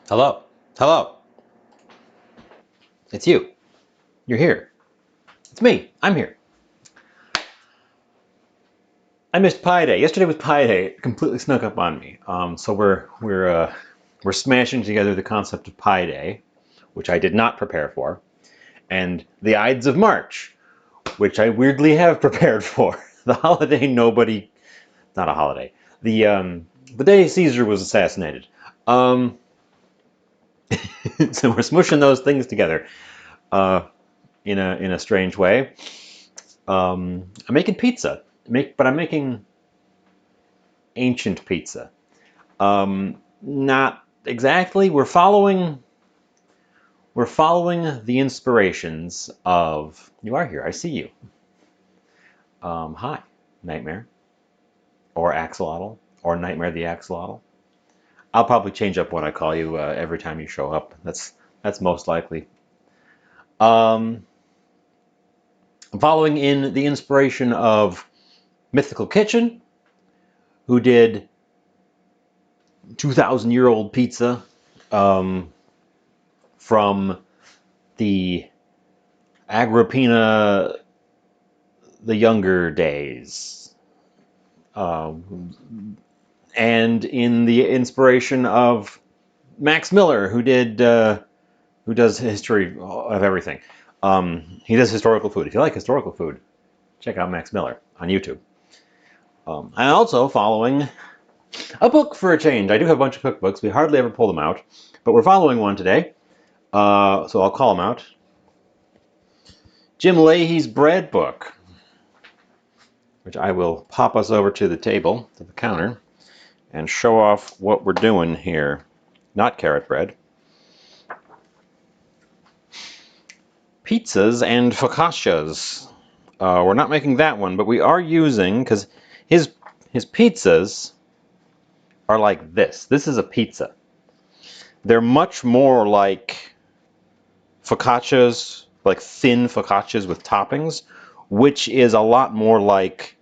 Hello. Hello. It's you. You're here. It's me. I'm here. I missed Pi Day. Yesterday was Pi Day. It completely snuck up on me. So we're smashing together the concept of Pi Day, which I did not prepare for, and the Ides of March, which I weirdly have prepared for. The holiday nobody, not a holiday. The day Caesar was assassinated. Um, so we're smushing those things together uh, in a strange way. I'm making pizza. But I'm making ancient pizza. Not exactly. We're following the inspirations of. You are here. I see you. Hi, Nightmare, or Axolotl, or Nightmare the Axolotl. I'll probably change up what I call you every time you show up. That's most likely. I'm following in the inspiration of Mythical Kitchen, who did 2,000-year-old pizza um, from the Agrippina the younger days, and in the inspiration of Max Miller, who does history of everything. He does historical food. If you like historical food, check out Max Miller on YouTube. I'm also following a book for a change. I do have a bunch of cookbooks. We hardly ever pull them out, but we're following one today. So I'll call them out. Jim Leahy's Bread Book, which I will pop us over to the table, to the counter, and show off what we're doing here. Not carrot bread. Pizzas and focaccias. We're not making that one, but we are using, because his pizzas are like this. This is a pizza. They're much more like focaccias, like thin focaccias with toppings, which is a lot more like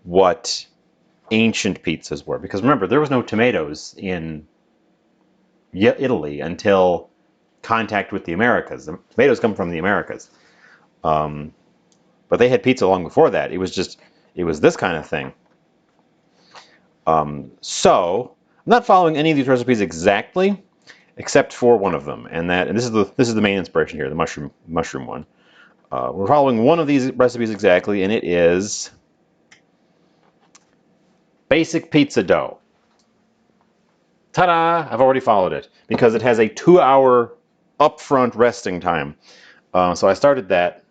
what ancient pizzas were. Because remember, there was no tomatoes in Italy until contact with the Americas. The tomatoes come from the Americas. But they had pizza long before that. It was this kind of thing. So I'm not following any of these recipes exactly, except for one of them, and this is the main inspiration here, the mushroom one. We're following one of these recipes exactly, and it is basic pizza dough. Ta-da! I've already followed it because it has a 2-hour upfront resting time. So I started that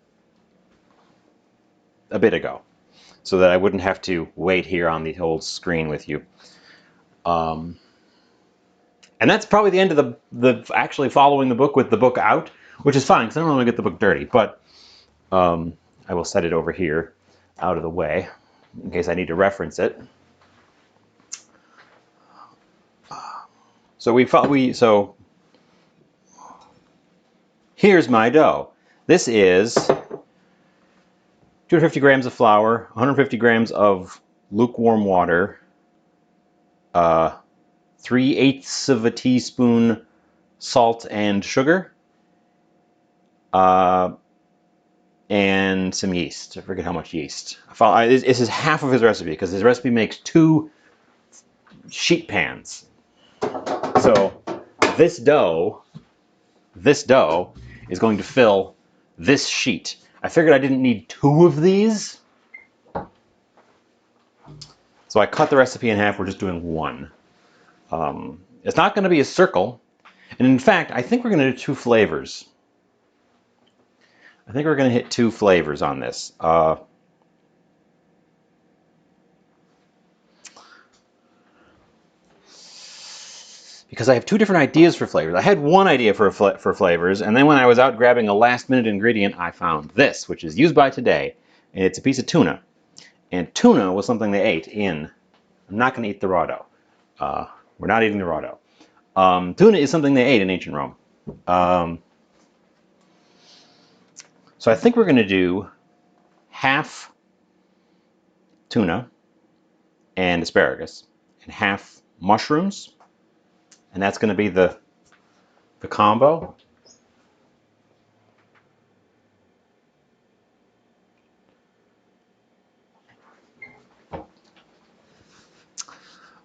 a bit ago, so that I wouldn't have to wait here on the whole screen with you. And that's probably the end of the actually following the book with the book out, which is fine because I don't want to get the book dirty. But I will set it over here, out of the way, in case I need to reference it. So here's my dough. This is 250 grams of flour, 150 grams of lukewarm water, 3/8 of a teaspoon salt and sugar, and some yeast. I forget how much yeast. This is half of his recipe because his recipe makes 2 sheet pans. So this dough is going to fill this sheet. I figured I didn't need 2 of these, so I cut the recipe in half. We're just doing 1. It's not going to be a circle, and in fact, I think we're going to do 2 flavors. I think we're going to hit 2 flavors on this. Because I have 2 different ideas for flavors. I had one idea for flavors, and then when I was out grabbing a last-minute ingredient, I found this, which is used by today, and it's a piece of tuna. And tuna was something they ate in. I'm not going to eat the raw dough. We're not eating the raw dough. Tuna is something they ate in ancient Rome. So I think we're going to do half tuna and asparagus, and half mushrooms, And that's going to be the combo.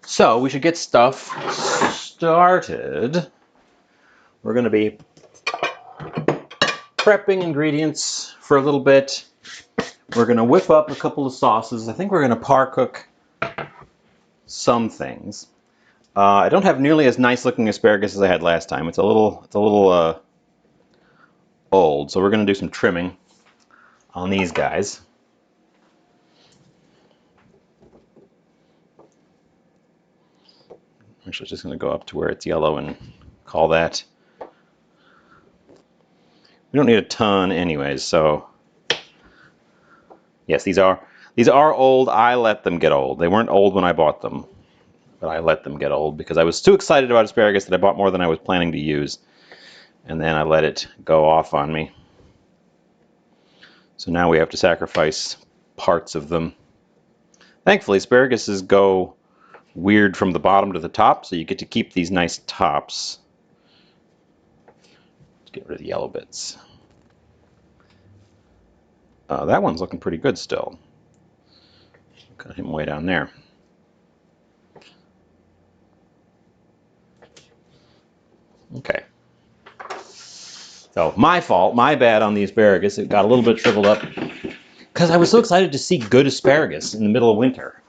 So we should get stuff started. We're going to be prepping ingredients for a little bit. We're going to whip up a couple of sauces. I think we're going to par cook some things. I don't have nearly as nice looking asparagus as I had last time. It's a little old, so we're going to do some trimming on these guys. I'm actually just going to go up to where it's yellow and call that. We don't need a ton anyways, so yes, these are old. I let them get old. They weren't old when I bought them, but I let them get old because I was too excited about asparagus that I bought more than I was planning to use, and then I let it go off on me. So now we have to sacrifice parts of them. Thankfully, asparaguses go weird from the bottom to the top, so you get to keep these nice tops. Let's get rid of the yellow bits. That one's looking pretty good still. Got him way down there. Okay. So my fault, my bad on the asparagus. It got a little bit shriveled up because I was so excited to see good asparagus in the middle of winter.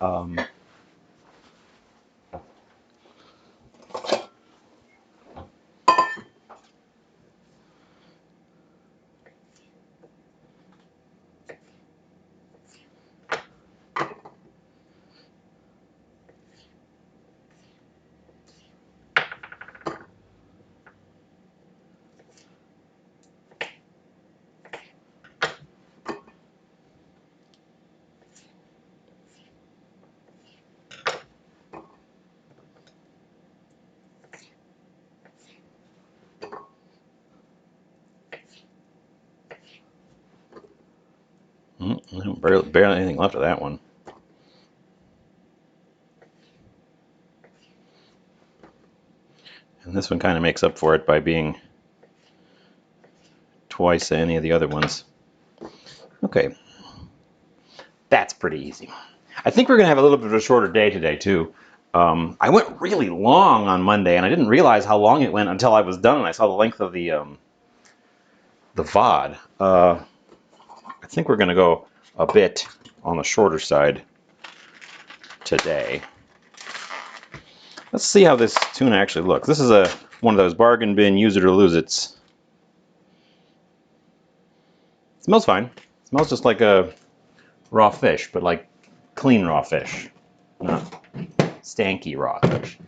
Barely anything left of that one. And this one kind of makes up for it by being twice any of the other ones. Okay. That's pretty easy. I think we're going to have a little bit of a shorter day today, too. I went really long on Monday, and I didn't realize how long it went until I was done, and I saw the length of the VOD. I think we're going to go a bit on the shorter side today. Let's see how this tuna actually looks. This is one of those bargain bin use it or lose it's. It smells fine. It smells just like a raw fish, but like clean raw fish, not stanky raw fish.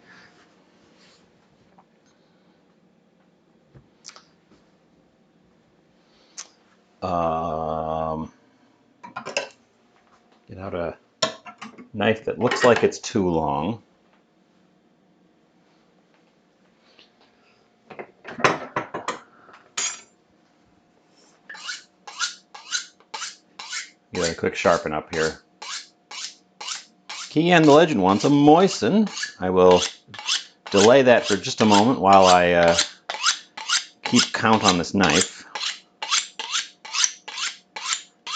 Get out a knife that looks like it's too long. Get a quick sharpen up here. Key and the legend wants a moisten. I will delay that for just a moment while I keep count on this knife.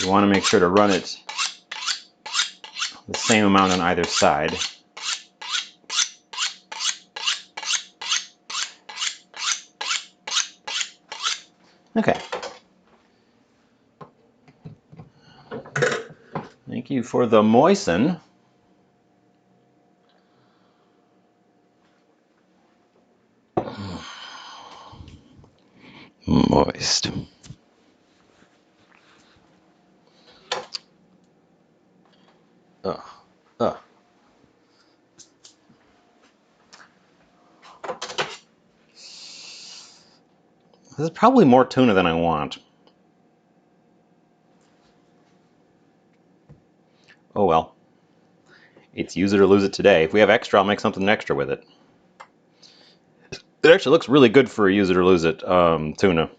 You want to make sure to run it the same amount on either side. Okay. Thank you for the moisten. Moist. This is probably more tuna than I want. Oh well. It's use it or lose it today. If we have extra, I'll make something extra with it. It actually looks really good for a use it or lose it tuna.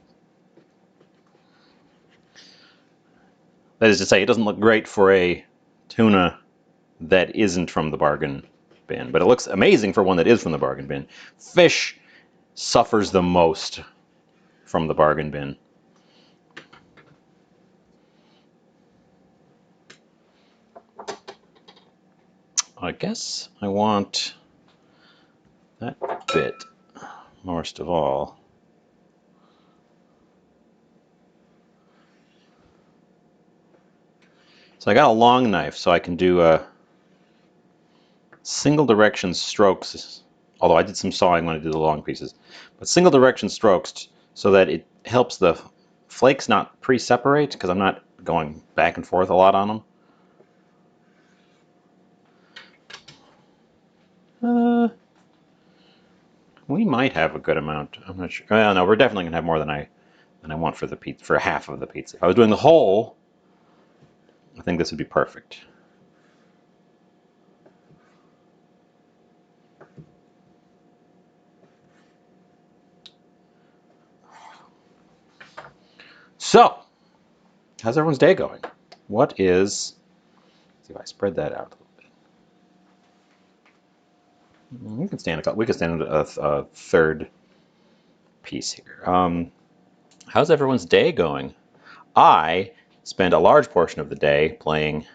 That is to say, it doesn't look great for a tuna that isn't from the bargain bin, but it looks amazing for one that is from the bargain bin. Fish suffers the most from the bargain bin. I guess I want that bit most of all. So I got a long knife, so I can do single direction strokes, although I did some sawing when I did the long pieces, but single direction strokes so that it helps the flakes not pre-separate, because I'm not going back and forth a lot on them. We might have a good amount. I'm not sure. Well, no, we're definitely gonna have more than I want for the pizza, for half of the pizza. If I was doing the whole, I think this would be perfect. So, how's everyone's day going? What is? Let's see if I spread that out a little bit. We can stand a third piece here. How's everyone's day going? I spend a large portion of the day playing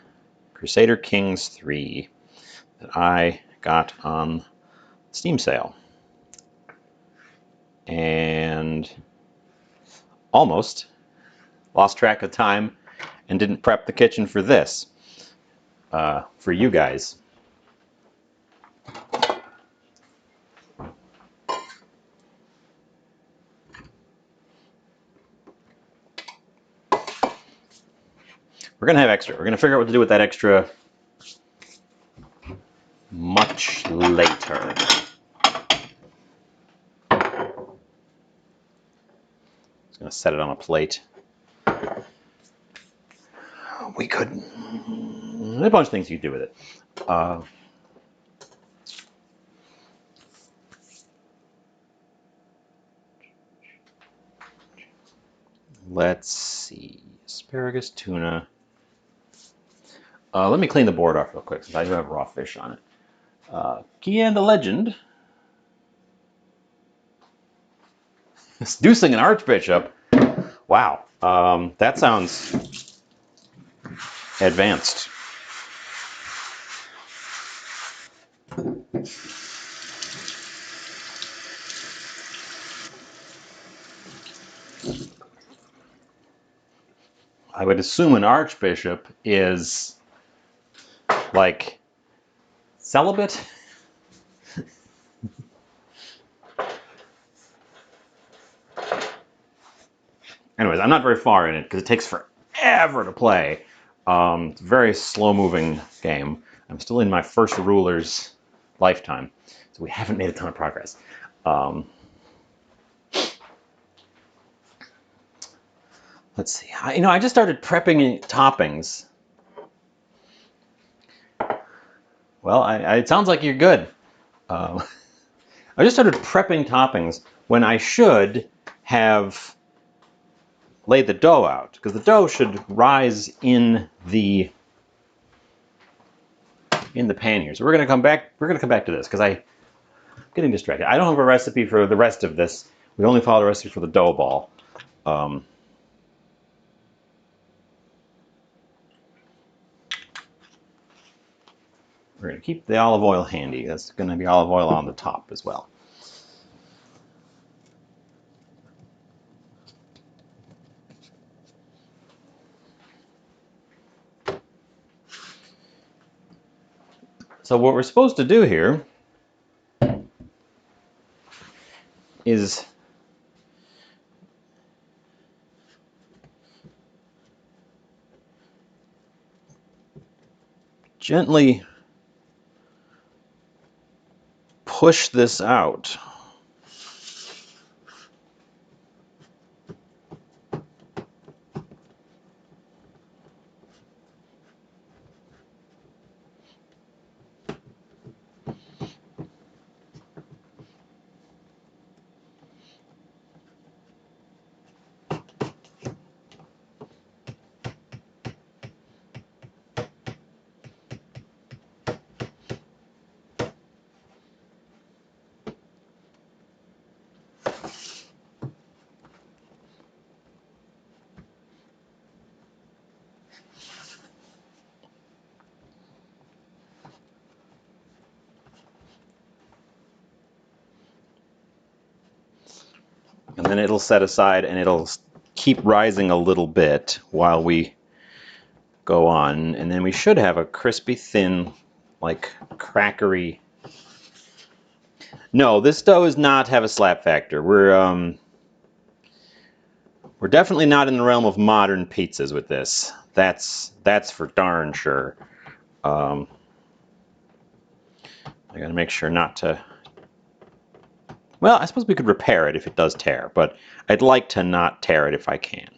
Crusader Kings 3 that I got on Steam sale. And almost lost track of time and didn't prep the kitchen for this, for you guys. We're gonna have extra. We're gonna figure out what to do with that extra much later. Just gonna set it on a plate. We could, a bunch of things you could do with it. Let's see, asparagus, tuna. Let me clean the board off real quick since I do have raw fish on it. Key and the legend. Seducing an archbishop. Wow, that sounds advanced. I would assume an archbishop is like celibate. Anyways, I'm not very far in it because it takes forever to play. It's a very slow-moving game. I'm still in my first ruler's lifetime, so we haven't made a ton of progress. Let's see. I just started prepping toppings. Well, it sounds like you're good. I just started prepping toppings when I should have laid the dough out, because the dough should rise in the pan here. So we're gonna come back. We're gonna come back to this because I'm getting distracted. I don't have a recipe for the rest of this. We only follow the recipe for the dough ball. We're gonna keep the olive oil handy. That's gonna be olive oil on the top as well. So what we're supposed to do here is gently push this out. And then it'll set aside and it'll keep rising a little bit while we go on. And then we should have a crispy, thin, like crackery. No, this dough does not have a slap factor. We're definitely not in the realm of modern pizzas with this. That's for darn sure. I gotta make sure not to. Well, I suppose we could repair it if it does tear, but I'd like to not tear it if I can.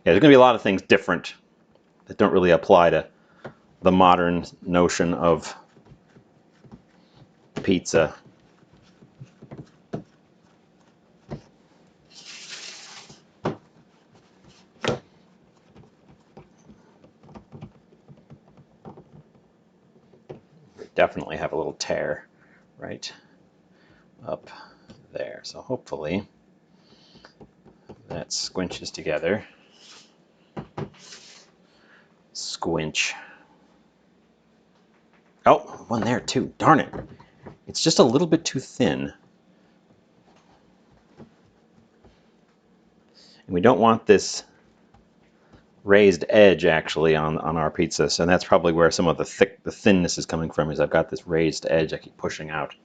Yeah, there's going to be a lot of things different that don't really apply to the modern notion of pizza. We definitely have a little tear right up there. So hopefully that squinches together. Squinch. Oh, one there too. Darn it. It's just a little bit too thin. And we don't want this raised edge actually on our pizza. So that's probably where some of the thinness is coming from, is I've got this raised edge I keep pushing out.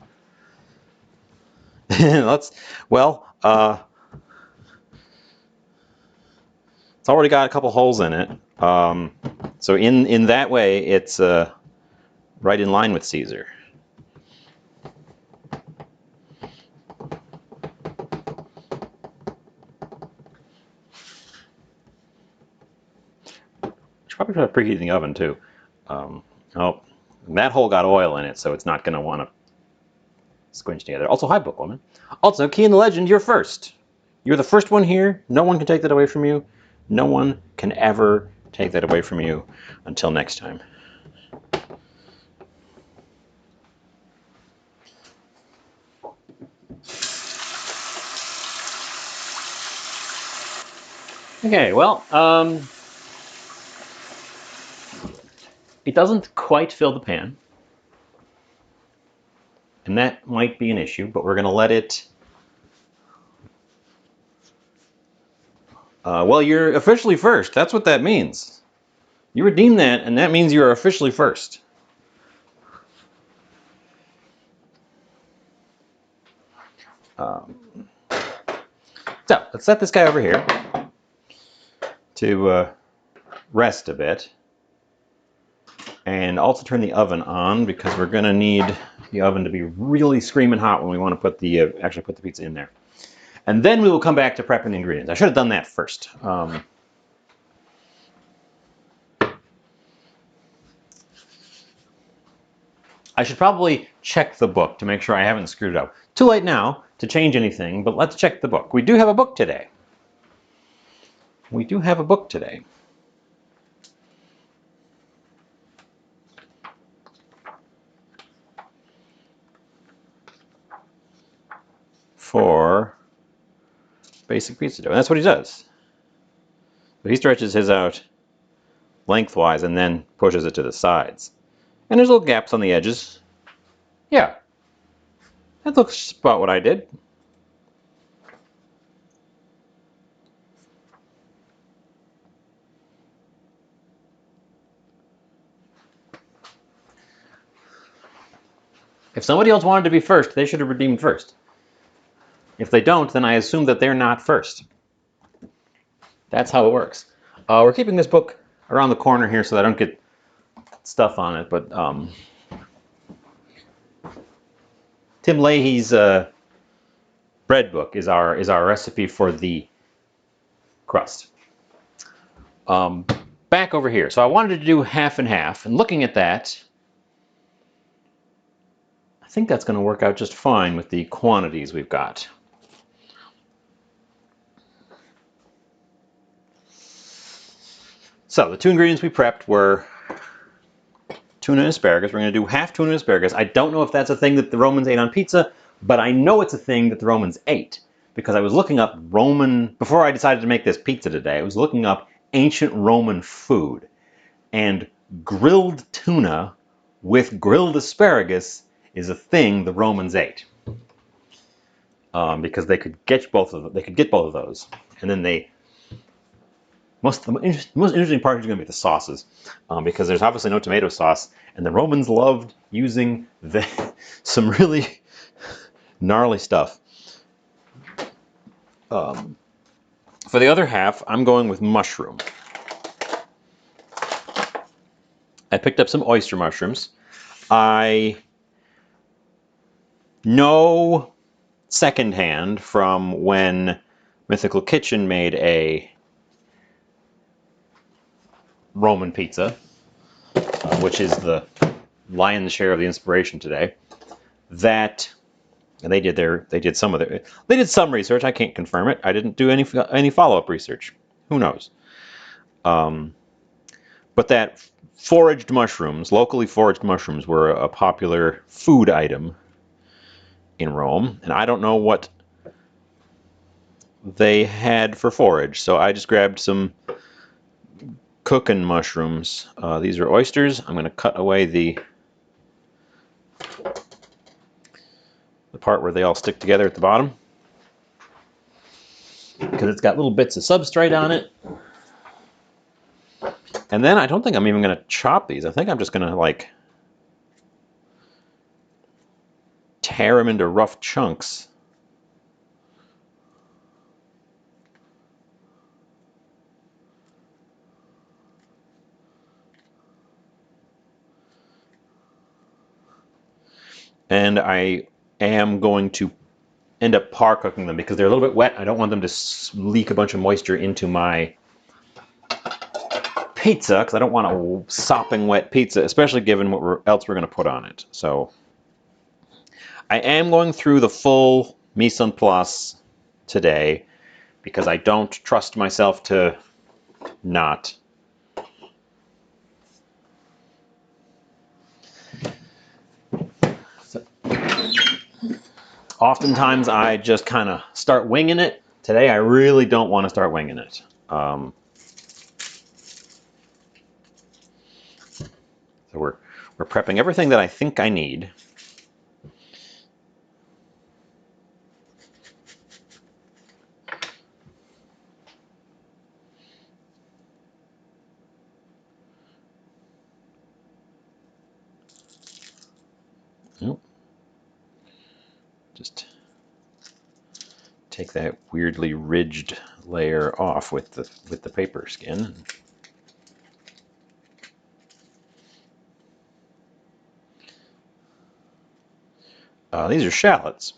It's already got a couple holes in it. So in that way, it's right in line with Caesar. Should probably try to preheat the oven too. Oh, that hole got oil in it, so it's not going to want to squinch together. Also, hi, Bookwoman. Also, Key in the Legend, you're first. You're the first one here. No one can take that away from you. No one can ever take that away from you until next time. Okay, well, it doesn't quite fill the pan. And that might be an issue, but we're going to let it... well, you're officially first. That's what that means. You redeem that, and that means you're officially first. So, let's set this guy over here to rest a bit. And also turn the oven on, because we're going to need the oven to be really screaming hot when we want to put the actually put the pizza in there. And then we will come back to prepping the ingredients. I should have done that first. I should probably check the book to make sure I haven't screwed it up. Too late now to change anything, but let's check the book. We do have a book today. We do have a book today. For basic pizza dough. And that's what he does. So he stretches his out lengthwise and then pushes it to the sides. And there's little gaps on the edges. Yeah. That looks about what I did. If somebody else wanted to be first, they should have redeemed first. If they don't, then I assume that they're not first. That's how it works. We're keeping this book around the corner here so that I don't get stuff on it, but Tim Leahy's bread book is our recipe for the crust. Back over here. So I wanted to do half and half, and looking at that, I think that's going to work out just fine with the quantities we've got. So the two ingredients we prepped were tuna and asparagus. We're going to do half tuna and asparagus. I don't know if that's a thing that the Romans ate on pizza, but I know it's a thing that the Romans ate, because I was looking up before I decided to make this pizza today, I was looking up ancient Roman food, and grilled tuna with grilled asparagus is a thing the Romans ate, because they could get both of them. They could get both of those, and then the most interesting part is going to be the sauces, because there's obviously no tomato sauce, and the Romans loved using some really gnarly stuff. For the other half, I'm going with mushroom. I picked up some oyster mushrooms. I know secondhand from when Mythical Kitchen made a Roman pizza, which is the lion's share of the inspiration today, that and they did some research. I can't confirm it. I didn't do any follow-up research. Who knows? But that locally foraged mushrooms, were a popular food item in Rome, and I don't know what they had for forage, so I just grabbed some cooking mushrooms. These are oysters. I'm going to cut away the part where they all stick together at the bottom, because it's got little bits of substrate on it. And then I don't think I'm even going to chop these. I think I'm just going to like tear them into rough chunks. And I am going to end up par cooking them because they're a little bit wet. I don't want them to leak a bunch of moisture into my pizza, because I don't want a sopping wet pizza, especially given what else we're going to put on it. So I am going through the full mise en place today because I don't trust myself to not. Oftentimes I just kind of start winging it. Today I really don't want to start winging it. So we're prepping everything that I think I need. Nope. Just take that weirdly ridged layer off with the paper skin. These are shallots.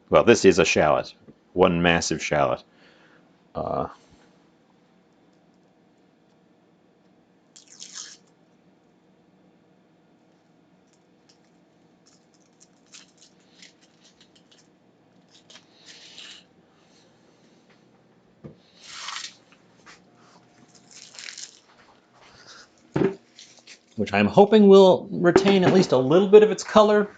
Well, this is a shallot, one massive shallot. Which I'm hoping will retain at least a little bit of its color.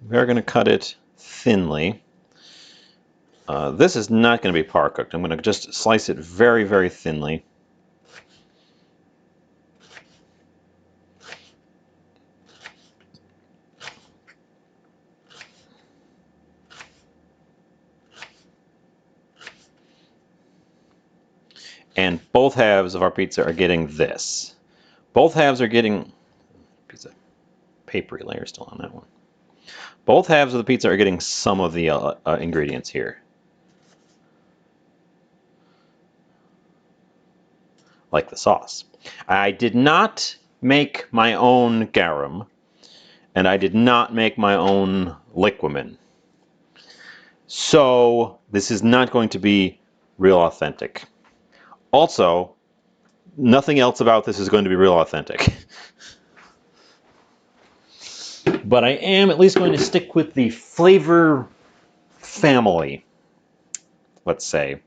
We're going to cut it thinly. This is not going to be par cooked. I'm going to just slice it very, very thinly. And both halves of our pizza are getting this. Both halves are getting pizza papery layer still on that one. Both halves of the pizza are getting some of the ingredients here. Like the sauce. I did not make my own garum, and I did not make my own liquamen. So this is not going to be real authentic. Also, nothing else about this is going to be real authentic. But I am at least going to stick with the flavor family, let's say,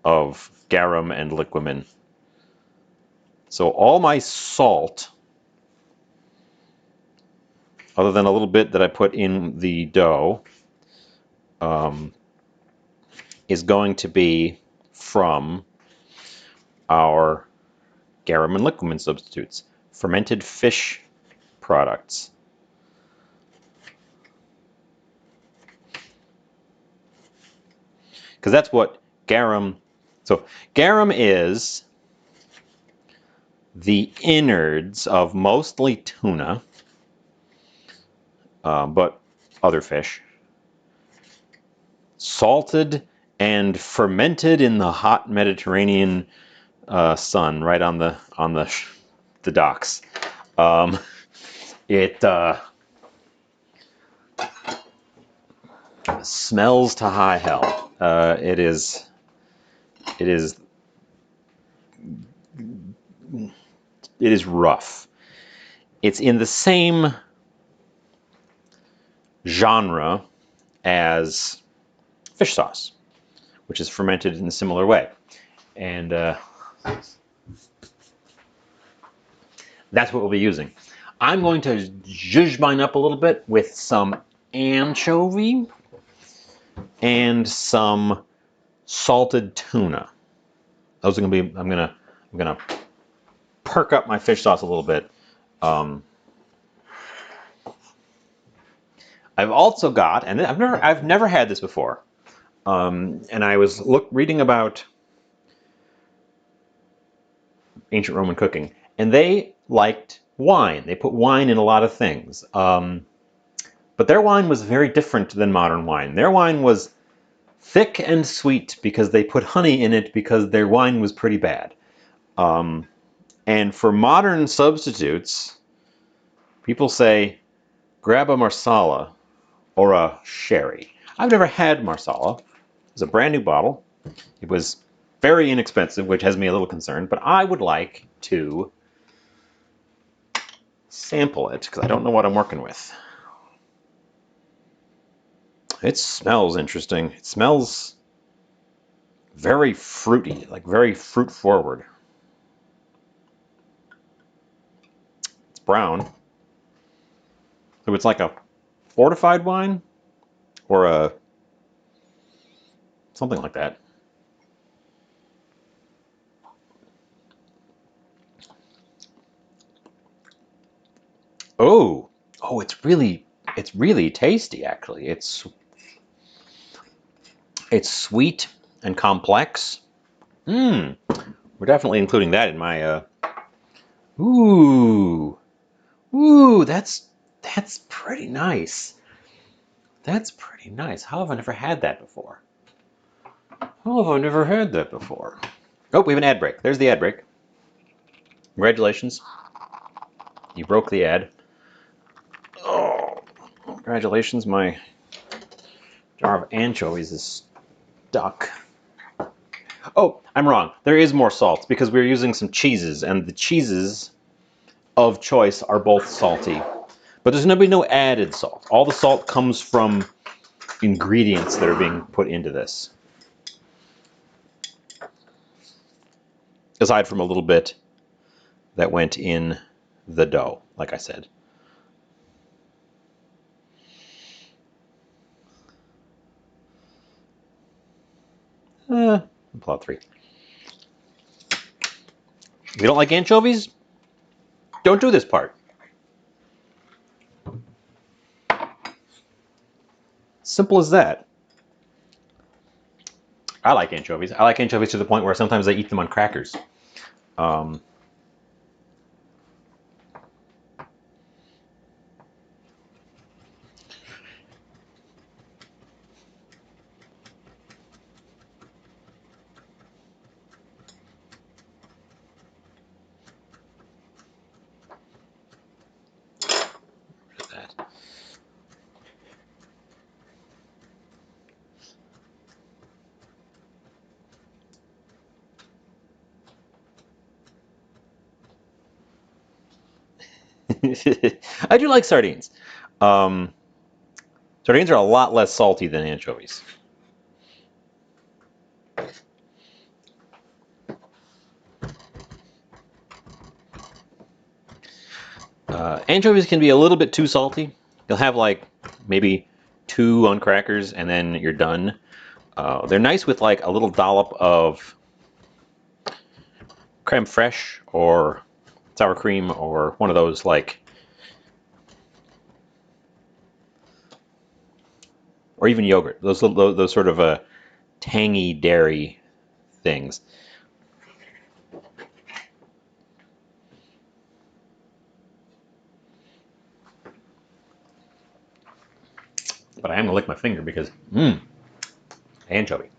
of garum and liquamen. So all my salt, other than a little bit that I put in the dough, is going to be from our garum and liquamin substitutes, fermented fish products. Because that's what garum, so garum is the innards of mostly tuna, but other fish, salted and fermented in the hot Mediterranean sun, right on the docks. It smells to high hell. It is rough. It's in the same genre as fish sauce, which is fermented in a similar way. And that's what we'll be using. I'm going to zhuzh mine up a little bit with some anchovy and some salted tuna. Those are going to be, I'm going to perk up my fish sauce a little bit. I've also got, and I've never had this before. And I was reading about ancient Roman cooking, and they liked wine. They put wine in a lot of things. But their wine was very different than modern wine. Their wine was thick and sweet because they put honey in it because their wine was pretty bad. And for modern substitutes, people say, grab a Marsala or a sherry. I've never had Marsala. It's a brand new bottle. It was very inexpensive, which has me a little concerned, but I would like to sample it because I don't know what I'm working with. It smells interesting. It smells very fruity, like very fruit forward. It's brown. So it's like a fortified wine or a something like that. Oh, it's really tasty actually. It's sweet and complex. We're definitely including that in my ooh, that's pretty nice. That's pretty nice. How have I never had that before? Oh, we have an ad break. There's the ad break. Congratulations. You broke the ad. Oh, congratulations. My jar of anchovies is stuck. Oh, I'm wrong. There is more salt because we're using some cheeses, and the cheeses of choice are both salty. But there's going to be no added salt. All the salt comes from ingredients that are being put into this. Aside from a little bit that went in the dough, like I said. Plot 3. If you don't like anchovies, don't do this part. Simple as that. I like anchovies. I like anchovies to the point where sometimes I eat them on crackers. I do like sardines. Sardines are a lot less salty than anchovies. Anchovies can be a little bit too salty. You'll have like maybe 2 on crackers and then you're done. They're nice with like a little dollop of creme fraiche or sour cream or one of those like, or even yogurt. Those sort of tangy dairy things. But I am gonna lick my finger because anchovy.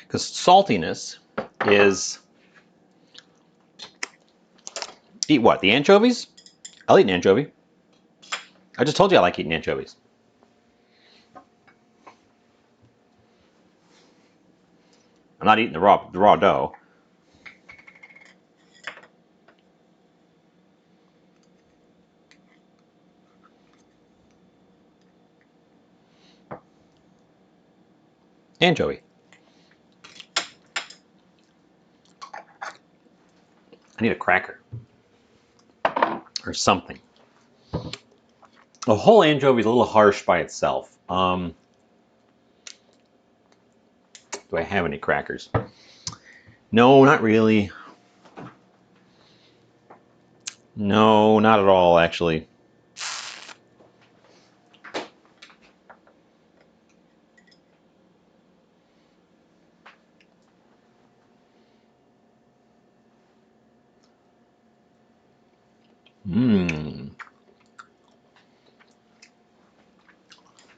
Because saltiness is, eat what? The anchovies? I'll eat an anchovy. I just told you I like eating anchovies. I'm not eating the raw dough. Anchovy. I need a cracker or something. A whole anchovy is a little harsh by itself. Do I have any crackers? No, not really. No, not at all, actually.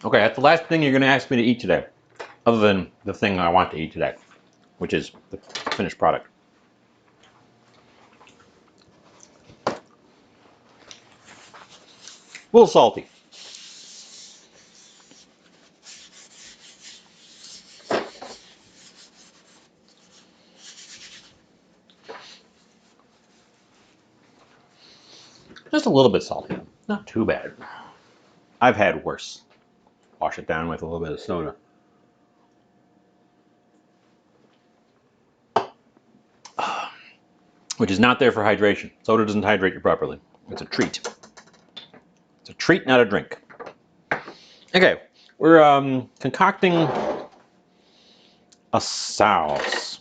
Okay, that's the last thing you're going to ask me to eat today, other than the thing I want to eat today, which is the finished product. A little salty. Just a little bit salty. Not too bad. I've had worse. Wash it down with a little bit of soda. Which is not there for hydration. Soda doesn't hydrate you properly. It's a treat. It's a treat, not a drink. Okay, we're concocting a sauce.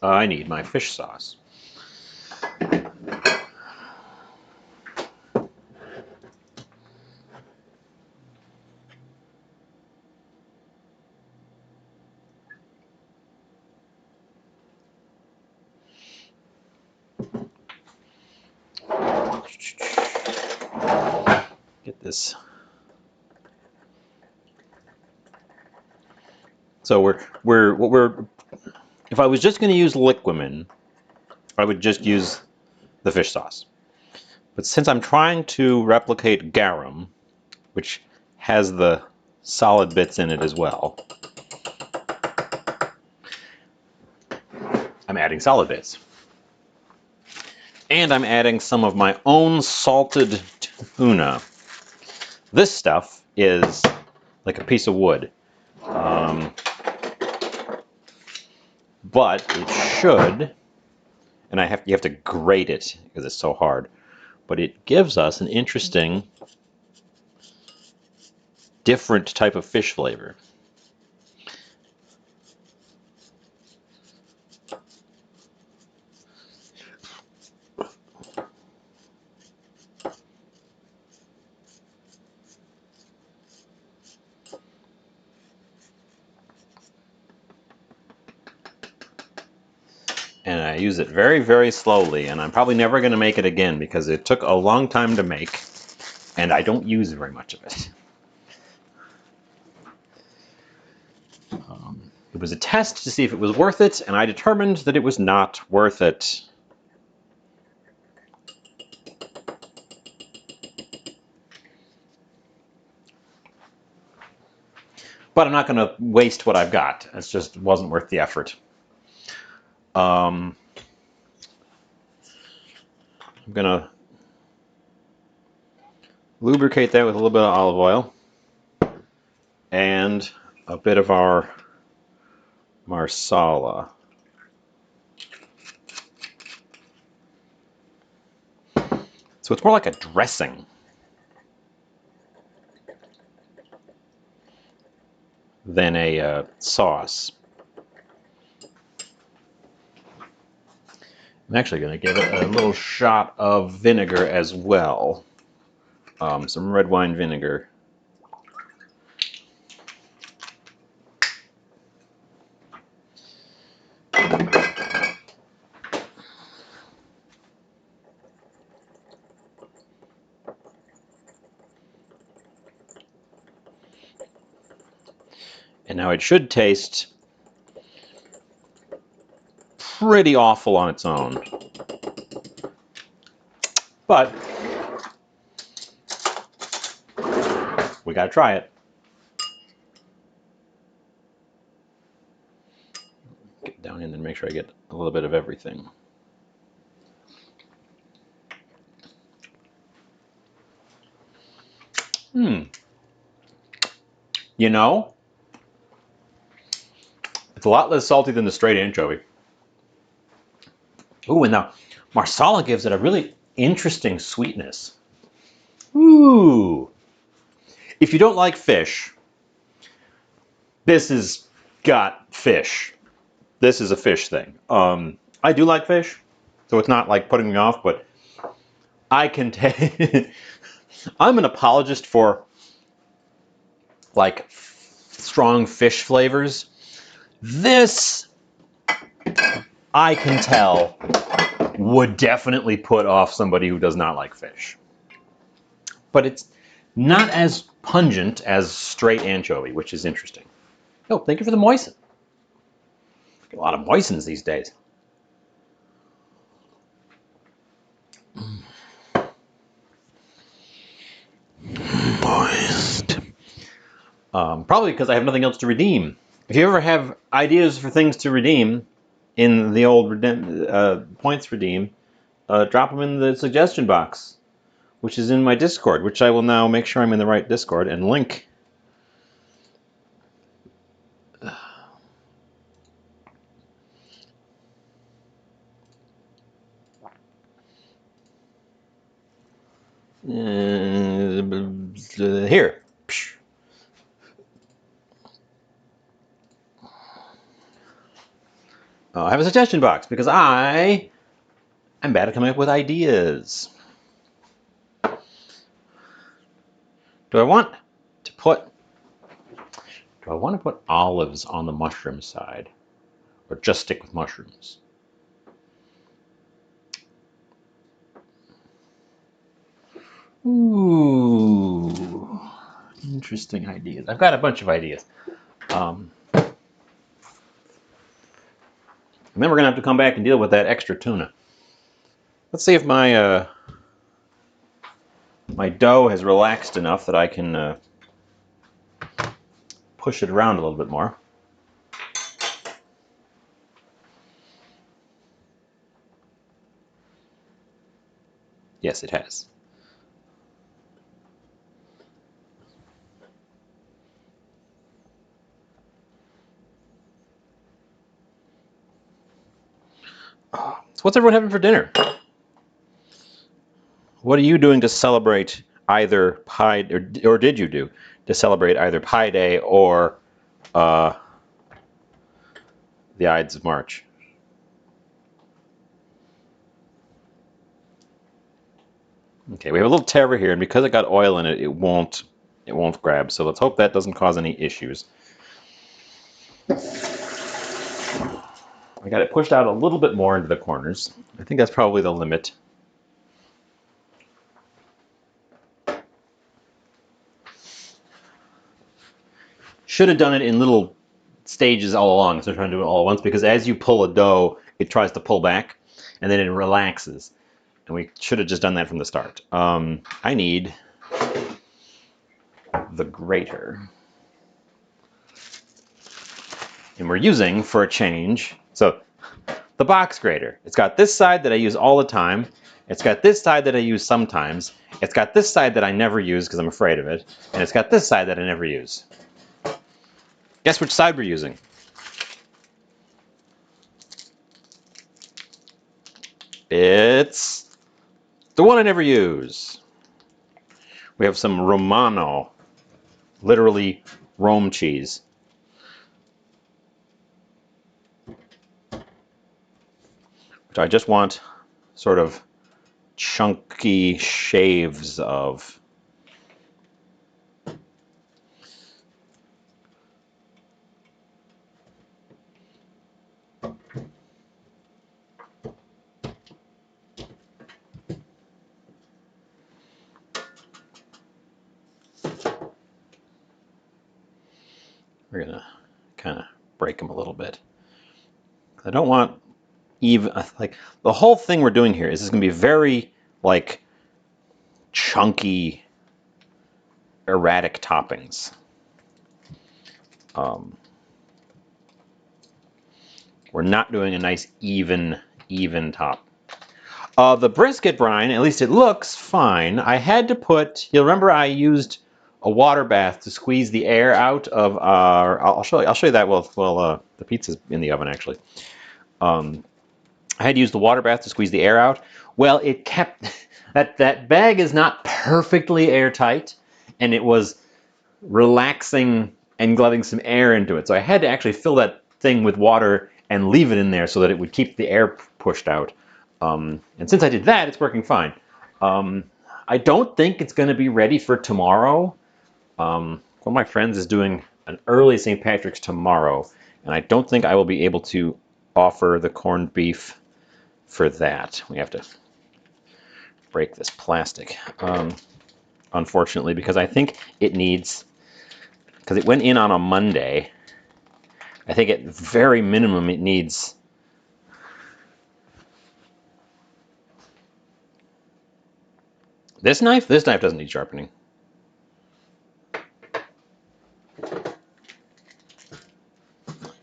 I need my fish sauce. Get this. So if I was just going to use liquamen, I would just use the fish sauce. But since I'm trying to replicate garum, which has the solid bits in it as well, I'm adding solid bits. And I'm adding some of my own salted tuna. This stuff is like a piece of wood. But it should, and you have to grate it because it's so hard, but it gives us an interesting, different type of fish flavor. And I use it very, very slowly, and I'm probably never going to make it again because it took a long time to make, and I don't use very much of it. It was a test to see if it was worth it, and I determined that it was not worth it. But I'm not going to waste what I've got. It just wasn't worth the effort. I'm gonna lubricate that with a little bit of olive oil and a bit of our marsala. So it's more like a dressing than a sauce. I'm actually going to give it a little shot of vinegar as well. Some red wine vinegar. And now it should taste pretty awful on its own. But we gotta try it. Get down in and make sure I get a little bit of everything. You know, it's a lot less salty than the straight anchovy. Ooh, and now marsala gives it a really interesting sweetness. Ooh. If you don't like fish, this has got fish. This is a fish thing. I do like fish, so it's not like putting me off, but I can take. I'm an apologist for like strong fish flavors. This, I can tell, would definitely put off somebody who does not like fish. But it's not as pungent as straight anchovy, which is interesting. Oh, thank you for the moisten. A lot of moistens these days. Moist. Probably because I have nothing else to redeem. If you ever have ideas for things to redeem in the old points redeem, drop them in the suggestion box, which is in my Discord, which I will now make sure I'm in the right Discord and link. Here. I have a suggestion box because I'm bad at coming up with ideas. Do I want to put olives on the mushroom side, or just stick with mushrooms? Ooh, interesting ideas. I've got a bunch of ideas. And then we're gonna have to come back and deal with that extra tuna. Let's see if my my dough has relaxed enough that I can push it around a little bit more. Yes, it has. So what's everyone having for dinner? What are you doing to celebrate either Pi, or did you do to celebrate either Pi Day or the Ides of March? Okay, we have a little tear here, and because it got oil in it, it won't grab. So let's hope that doesn't cause any issues. I got it pushed out a little bit more into the corners. I think that's probably the limit. Should have done it in little stages all along instead of trying to do it all at once, because as you pull a dough, it tries to pull back, and then it relaxes. And we should have just done that from the start. I need the grater. And we're using, for a change, so the box grater. It's got this side that I use all the time. It's got this side that I use sometimes. It's got this side that I never use because I'm afraid of it. And it's got this side that I never use. Guess which side we're using? It's the one I never use. We have some Romano, literally Rome cheese. Which I just want sort of chunky shaves of. We're gonna kind of break them a little bit. I don't want even, like, the whole thing we're doing here is gonna be very, like, chunky, erratic toppings. We're not doing a nice even top. The brisket brine, at least it looks fine. I had to put, you'll remember I used a water bath to squeeze the air out of our, I'll show you that while the pizza's in the oven actually. I had to use the water bath to squeeze the air out. Well, it kept, that bag is not perfectly airtight, and it was relaxing and letting some air into it. So I had to actually fill that thing with water and leave it in there so that it would keep the air pushed out. And since I did that, it's working fine. I don't think it's going to be ready for tomorrow. One of my friends is doing an early St. Patrick's tomorrow, and I don't think I will be able to offer the corned beef for that. We have to break this plastic, unfortunately, because I think it needs, because it went in on a Monday, I think at very minimum it needs this knife. This knife doesn't need sharpening.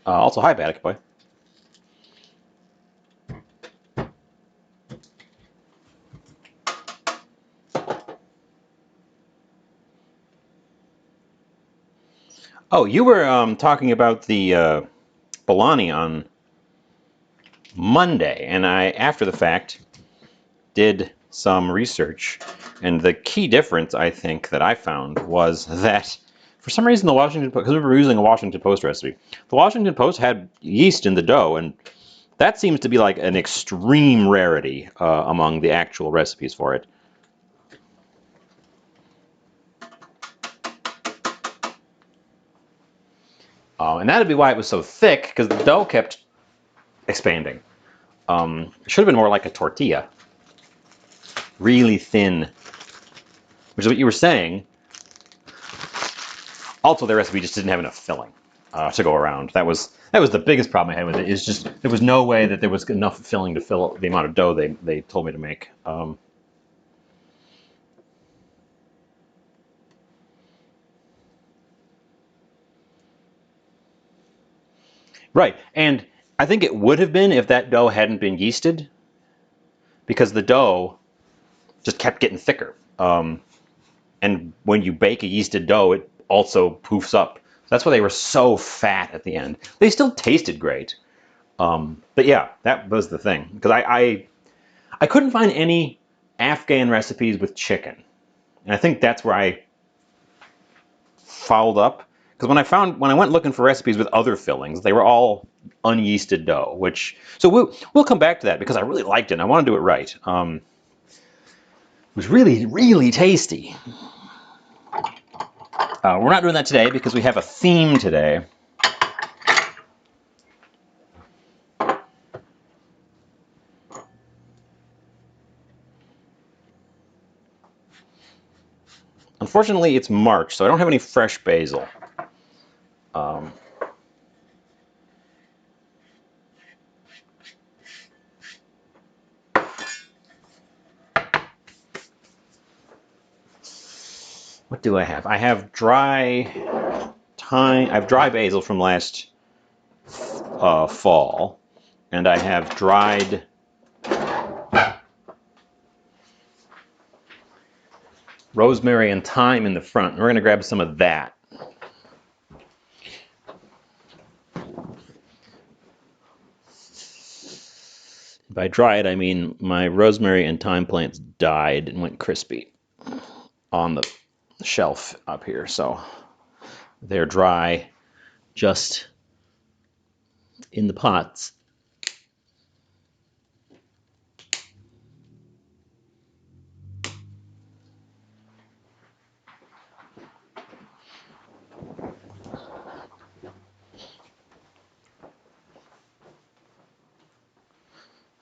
Also, hi, Belated boy. Oh, you were talking about the bologna on Monday, and I, after the fact, did some research, and the key difference I think that I found was that for some reason the Washington Post, because we were using a Washington Post recipe, the Washington Post had yeast in the dough, and that seems to be like an extreme rarity among the actual recipes for it. And that'd be why it was so thick, because the dough kept expanding. It should have been more like a tortilla. Really thin. Which is what you were saying. Also, the recipe just didn't have enough filling to go around. That was the biggest problem I had with it. Is just there was no way that there was enough filling to fill the amount of dough they told me to make. Right, and I think it would have been if that dough hadn't been yeasted, because the dough just kept getting thicker. And when you bake a yeasted dough, it also poofs up. That's why they were so fat at the end. They still tasted great. But yeah, that was the thing. Because I couldn't find any Afghan recipes with chicken. And I think that's where I fouled up. Because when I went looking for recipes with other fillings, they were all unyeasted dough. So we'll come back to that because I really liked it and I want to do it right. It was really, really tasty. We're not doing that today because we have a theme today. Unfortunately, it's March, so I don't have any fresh basil. What do I have? I have dry thyme. I have dry basil from last fall. And I have dried rosemary and thyme in the front. We're going to grab some of that. By dried, I mean my rosemary and thyme plants died and went crispy on the shelf up here. So they're dry just in the pots.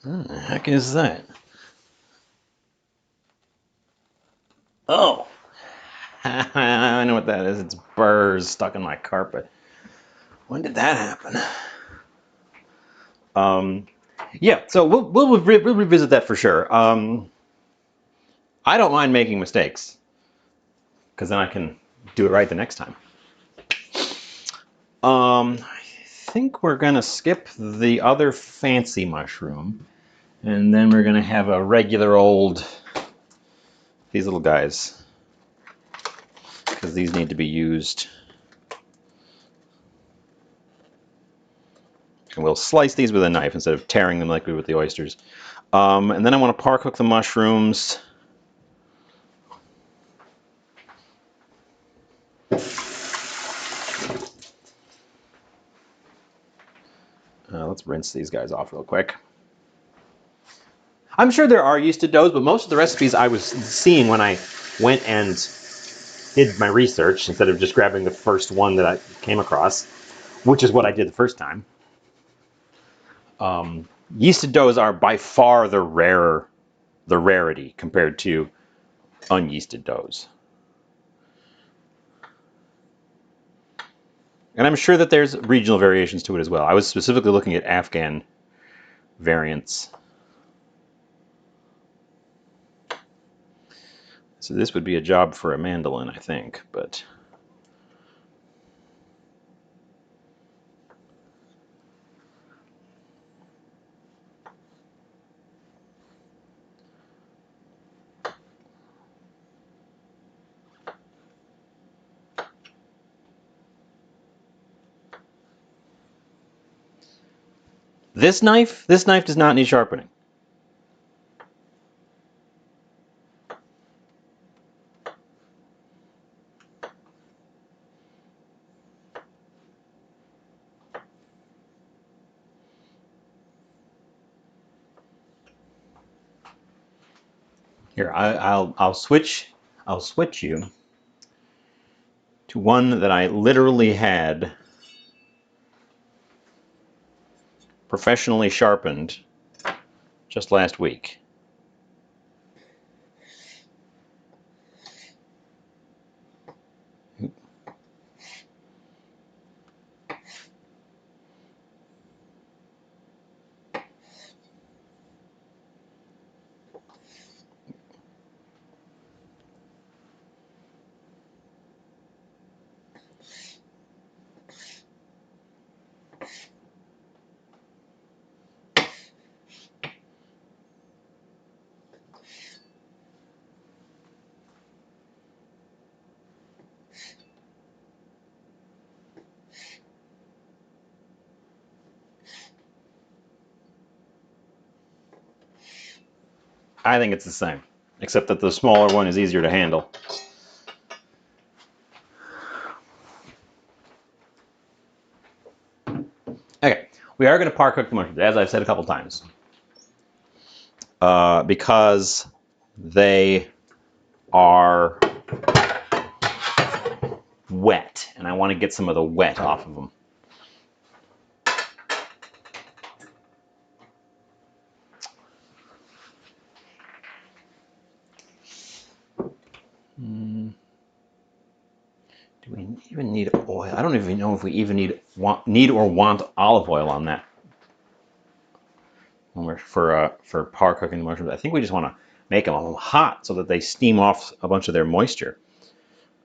What the heck is that? Oh, I know what that is. It's burrs stuck in my carpet. When did that happen? Yeah, so we'll revisit that for sure. I don't mind making mistakes because then I can do it right the next time. I think we're gonna skip the other fancy mushroom, and then we're gonna have a regular old, these little guys, because these need to be used. And we'll slice these with a knife instead of tearing them like we would with the oysters. And then I want to par cook the mushrooms. Let's rinse these guys off real quick. I'm sure there are yeasted doughs, but most of the recipes I was seeing when I went and did my research, instead of just grabbing the first one that I came across, which is what I did the first time, yeasted doughs are by far the rarity compared to unyeasted doughs. And I'm sure that there's regional variations to it as well. I was specifically looking at Afghan variants. So this would be a job for a mandolin, I think, but... This knife does not need sharpening. Here, I'll switch you to one that I literally had professionally sharpened just last week. I think it's the same, except that the smaller one is easier to handle. Okay, we are going to par cook the mushrooms, as I've said a couple times, because they are wet, and I want to get some of the wet off of them. Do we even need oil? I don't even know if we even need or want olive oil on that. When we're for par cooking the mushrooms, I think we just want to make them hot so that they steam off a bunch of their moisture.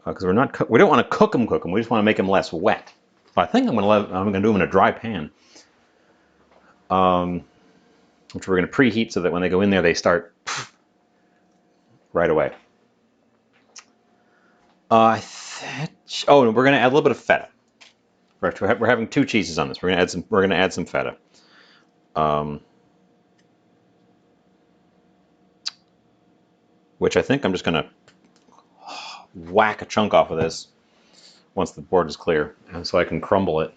Because we don't want to cook them. We just want to make them less wet. So I think I'm going to do them in a dry pan. which we're going to preheat so that when they go in there, they start right away. Oh, we're going to add a little bit of feta. We're having 2 cheeses on this. We're going to add some feta. Which I think I'm just going to whack a chunk off of this once the board is clear, and so I can crumble it.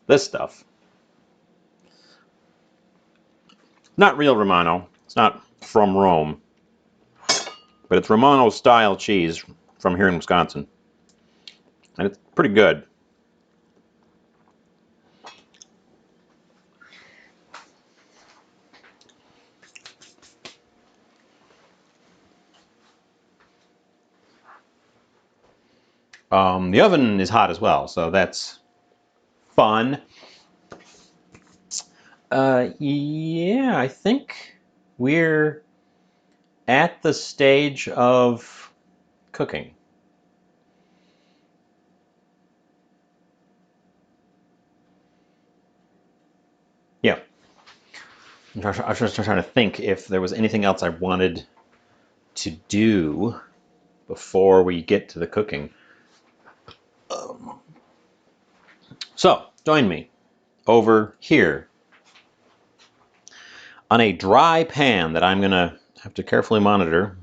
This stuff, not real Romano. It's not from Rome, but it's Romano style cheese from here in Wisconsin, and it's pretty good. The oven is hot as well, so that's fun. Yeah, I think we're at the stage of cooking. Yeah. I was just trying to think if there was anything else I wanted to do before we get to the cooking. So, join me over here on a dry pan that I'm going to have to carefully monitor.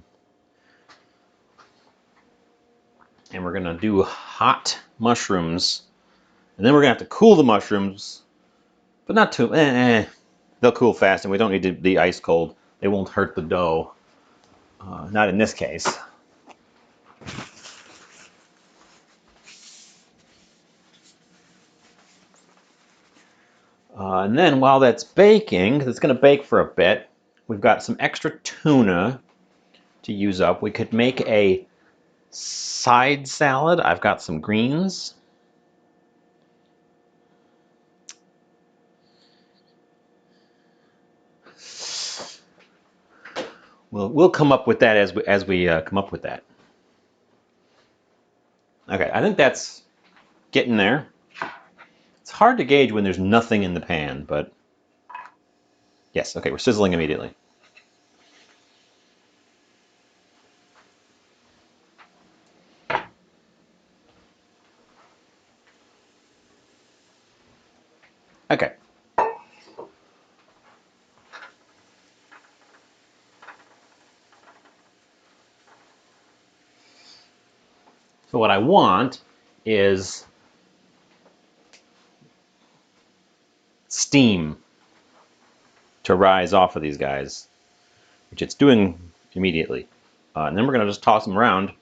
And we're going to do hot mushrooms. And then we're going to have to cool the mushrooms, but not too... They'll cool fast, and we don't need to be ice cold. They won't hurt the dough. Not in this case. And then while that's baking, because it's going to bake for a bit, we've got some extra tuna to use up. We could make a side salad. I've got some greens. We'll come up with that as we come up with that. Okay, I think that's getting there. It's hard to gauge when there's nothing in the pan, but yes, okay, we're sizzling immediately. Okay. So what I want is steam to rise off of these guys, which it's doing immediately. And then we're going to just toss them around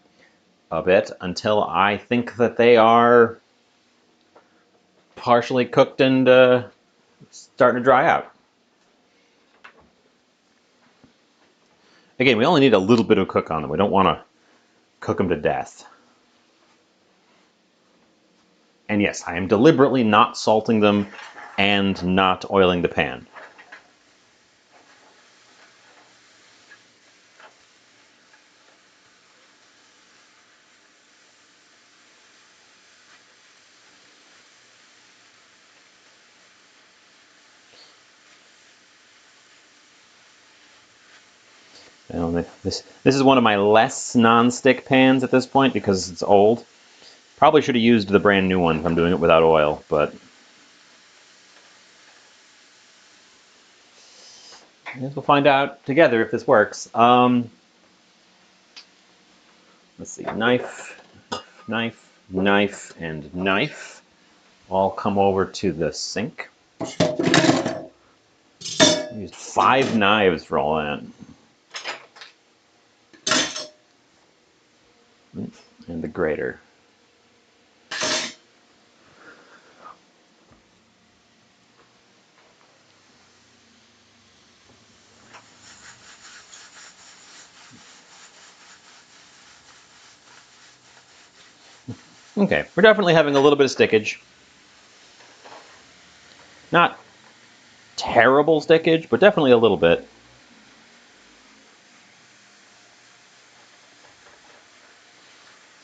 a bit until I think that they are partially cooked and starting to dry out. Again, we only need a little bit of cook on them. We don't want to cook them to death. And yes, I am deliberately not salting them and not oiling the pan. This is one of my less non-stick pans at this point because it's old. Probably should have used the brand new one if I'm doing it without oil, but I guess we'll find out together if this works. Let's see, knife, knife, knife, and knife all come over to the sink. I used 5 knives for all that. And the grater. Okay, we're definitely having a little bit of stickage. Not terrible stickage, but definitely a little bit.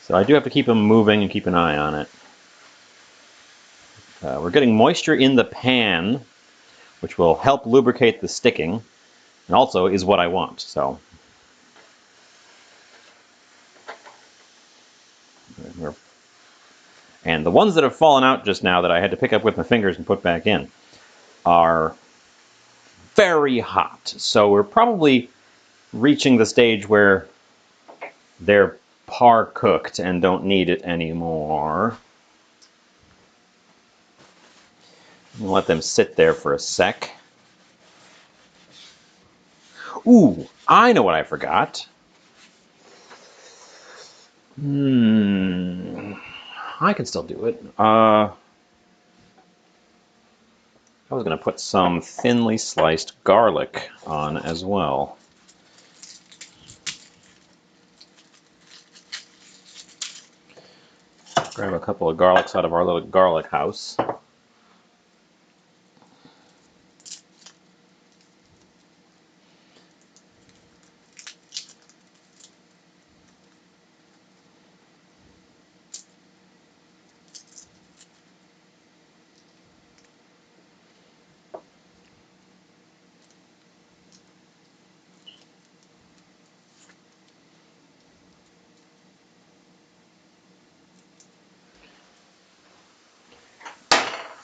So I do have to keep them moving and keep an eye on it. We're getting moisture in the pan, which will help lubricate the sticking, and also is what I want. So, and the ones that have fallen out just now that I had to pick up with my fingers and put back in are very hot. So we're probably reaching the stage where they're par cooked and don't need it anymore. We'll let them sit there for a sec. Ooh, I know what I forgot. I can still do it. I was going to put some thinly sliced garlic on as well. Grab a couple of garlics out of our little garlic house.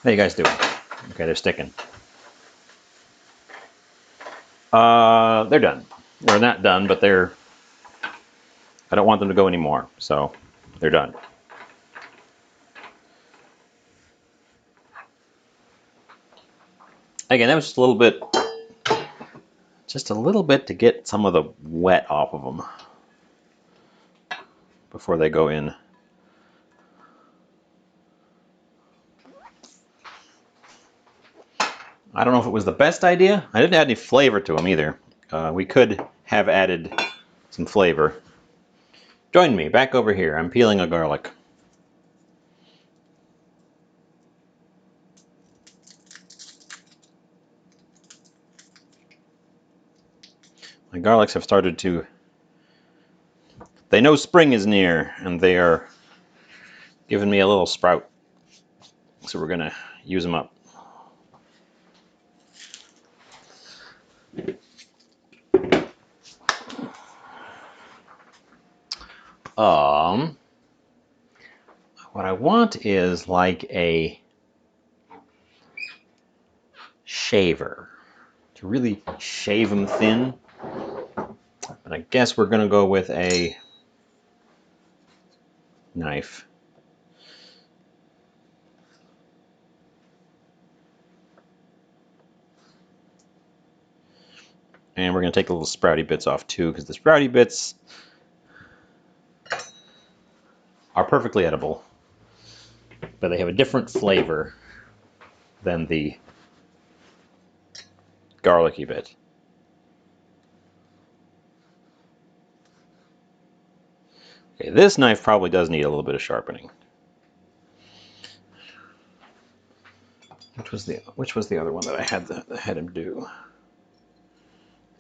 How you guys doing? Okay, they're sticking. They're done. They're not done, but they're... I don't want them to go anymore, so they're done. Again, that was just a little bit to get some of the wet off of them before they go in. I don't know if it was the best idea. I didn't add any flavor to them either. We could have added some flavor. Join me back over here. I'm peeling a garlic. My garlics have started to... They know spring is near, and they are giving me a little sprout. So we're going to use them up. What I want is like a shaver to really shave them thin. But I guess we're going to go with a knife. And we're going to take the little sprouty bits off too, because the sprouty bits are perfectly edible, but they have a different flavor than the garlicky bit. Okay, this knife probably does need a little bit of sharpening. Which was the other one that I had him do?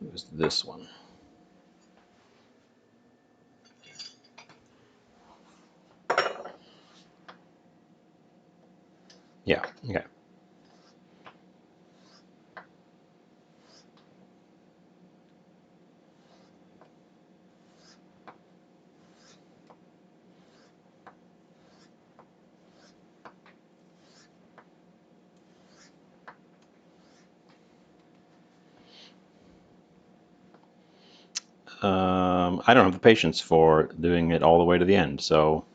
It was this one. Yeah, okay. I don't have the patience for doing it all the way to the end, so...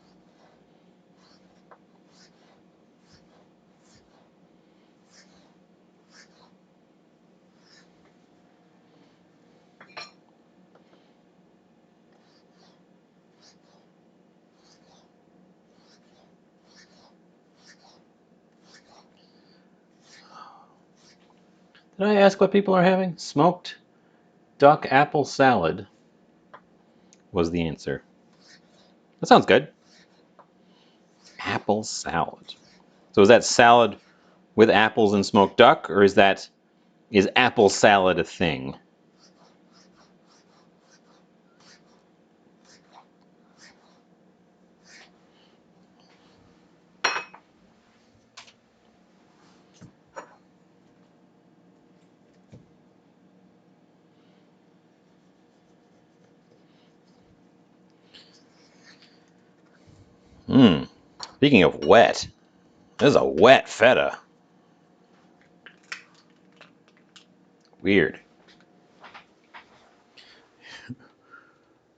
Did I ask what people are having? Smoked duck apple salad was the answer. That sounds good. Apple salad. So is that salad with apples and smoked duck, or is apple salad a thing? Speaking of wet, this is a wet feta. Weird.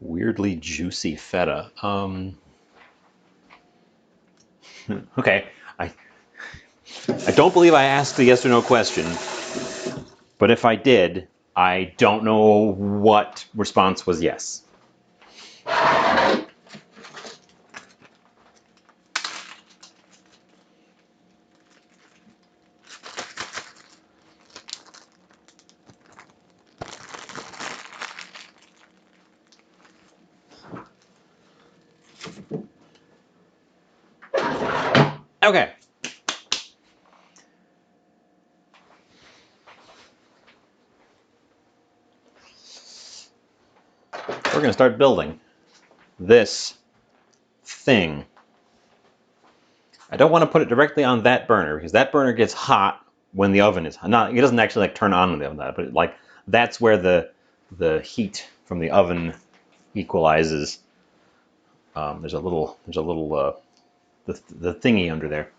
Weirdly juicy feta. Okay. I don't believe I asked the yes or no question, but if I did, I don't know what response was yes. Okay. We're going to start building this thing. I don't want to put it directly on that burner because that burner gets hot when the oven is not. It doesn't actually like turn on the oven, but like that's where the heat from the oven equalizes. There's a little the thingy under there,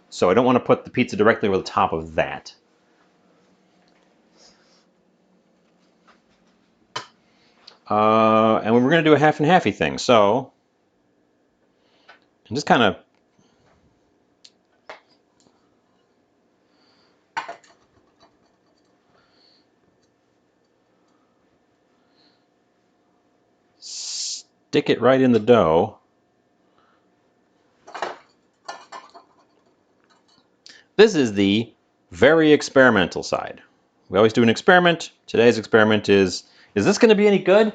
so I don't want to put the pizza directly over the top of that. And we're going to do a half and halfy thing, so I'm just kind of stick it right in the dough. This is the very experimental side. We always do an experiment. Today's experiment is this going to be any good?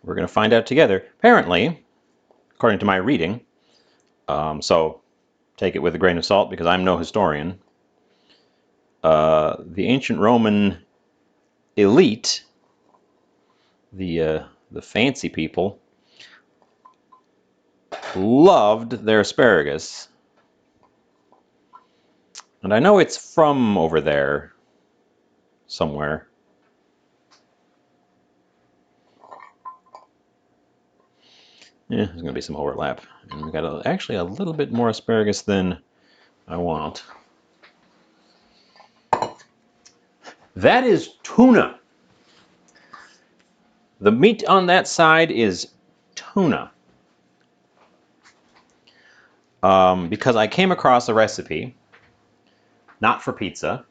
We're going to find out together. Apparently, according to my reading, so take it with a grain of salt because I'm no historian, the ancient Roman elite, the fancy people, loved their asparagus. And I know it's from over there somewhere. Yeah, there's going to be some overlap. And we got actually a little bit more asparagus than I want. That is tuna. The meat on that side is tuna. Because I came across a recipe, not for pizza,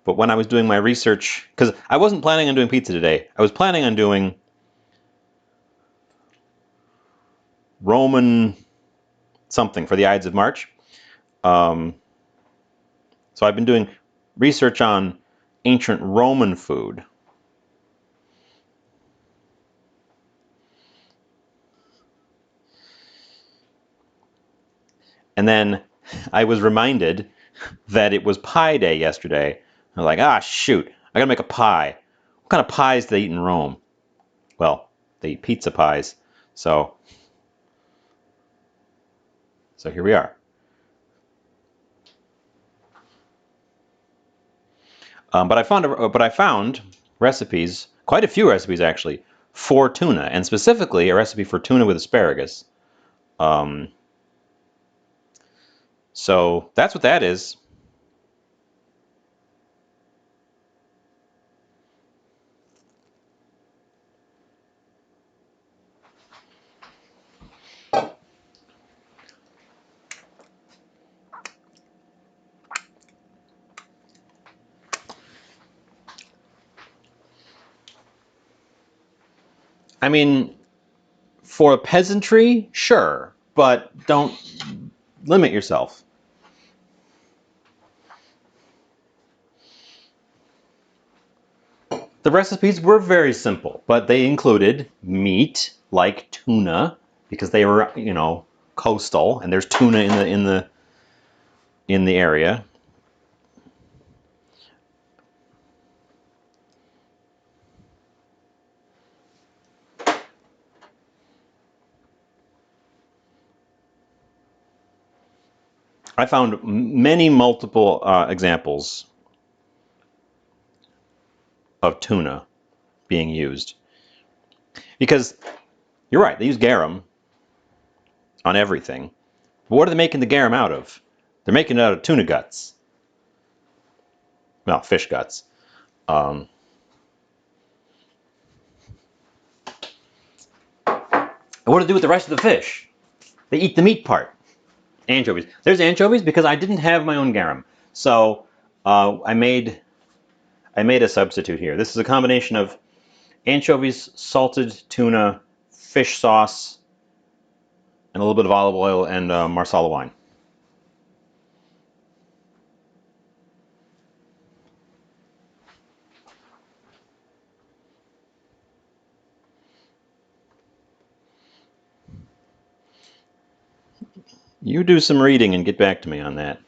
but when I was doing my research, because I wasn't planning on doing pizza today. I was planning on doing Roman something for the Ides of March. So I've been doing research on ancient Roman food. And then I was reminded that it was Pie Day yesterday. I was like, ah, shoot, I gotta make a pie. What kind of pies do they eat in Rome? Well, they eat pizza pies. So here we are. But I found recipes, quite a few recipes actually, for tuna, and specifically a recipe for tuna with asparagus. So that's what that is. I mean, for peasantry, sure, but don't limit yourself. The recipes were very simple, but they included meat like tuna because they were, coastal, and there's tuna in the area. I found many multiple examples of tuna being used. Because you're right, they use garum on everything. But what are they making the garum out of? They're making it out of tuna guts. Well, fish guts. Um, and what do they do with the rest of the fish? They eat the meat part. Anchovies. There's anchovies because I didn't have my own garum. So I made a substitute here. This is a combination of anchovies, salted tuna, fish sauce, and a little bit of olive oil and Marsala wine. You do some reading and get back to me on that.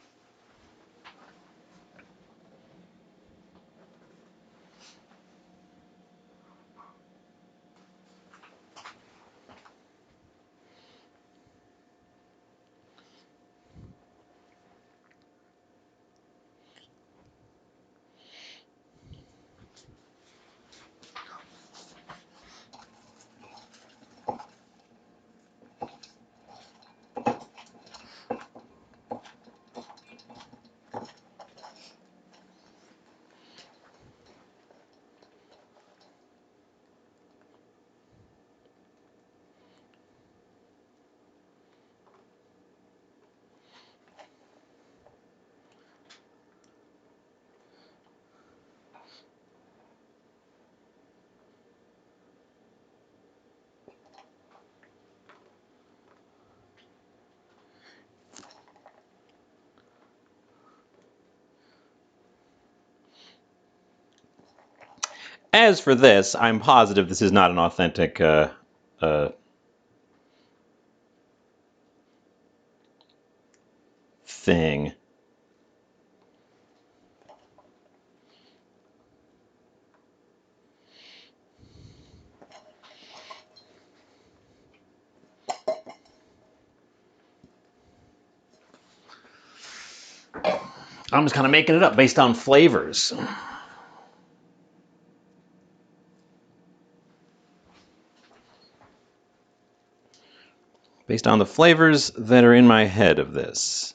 As for this, I'm positive this is not an authentic thing. I'm just kind of making it up based on flavors. Based on the flavors that are in my head of this.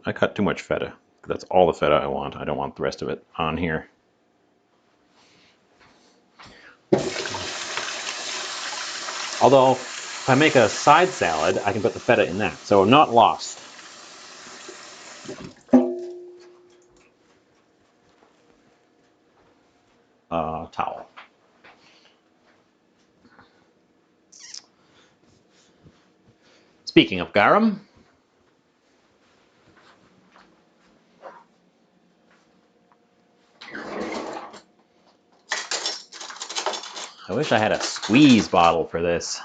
I cut too much feta. That's all the feta I want. I don't want the rest of it on here. Although, if I make a side salad, I can put the feta in that. So I'm not lost. Towel. Speaking of garum, I wish I had a squeeze bottle for this.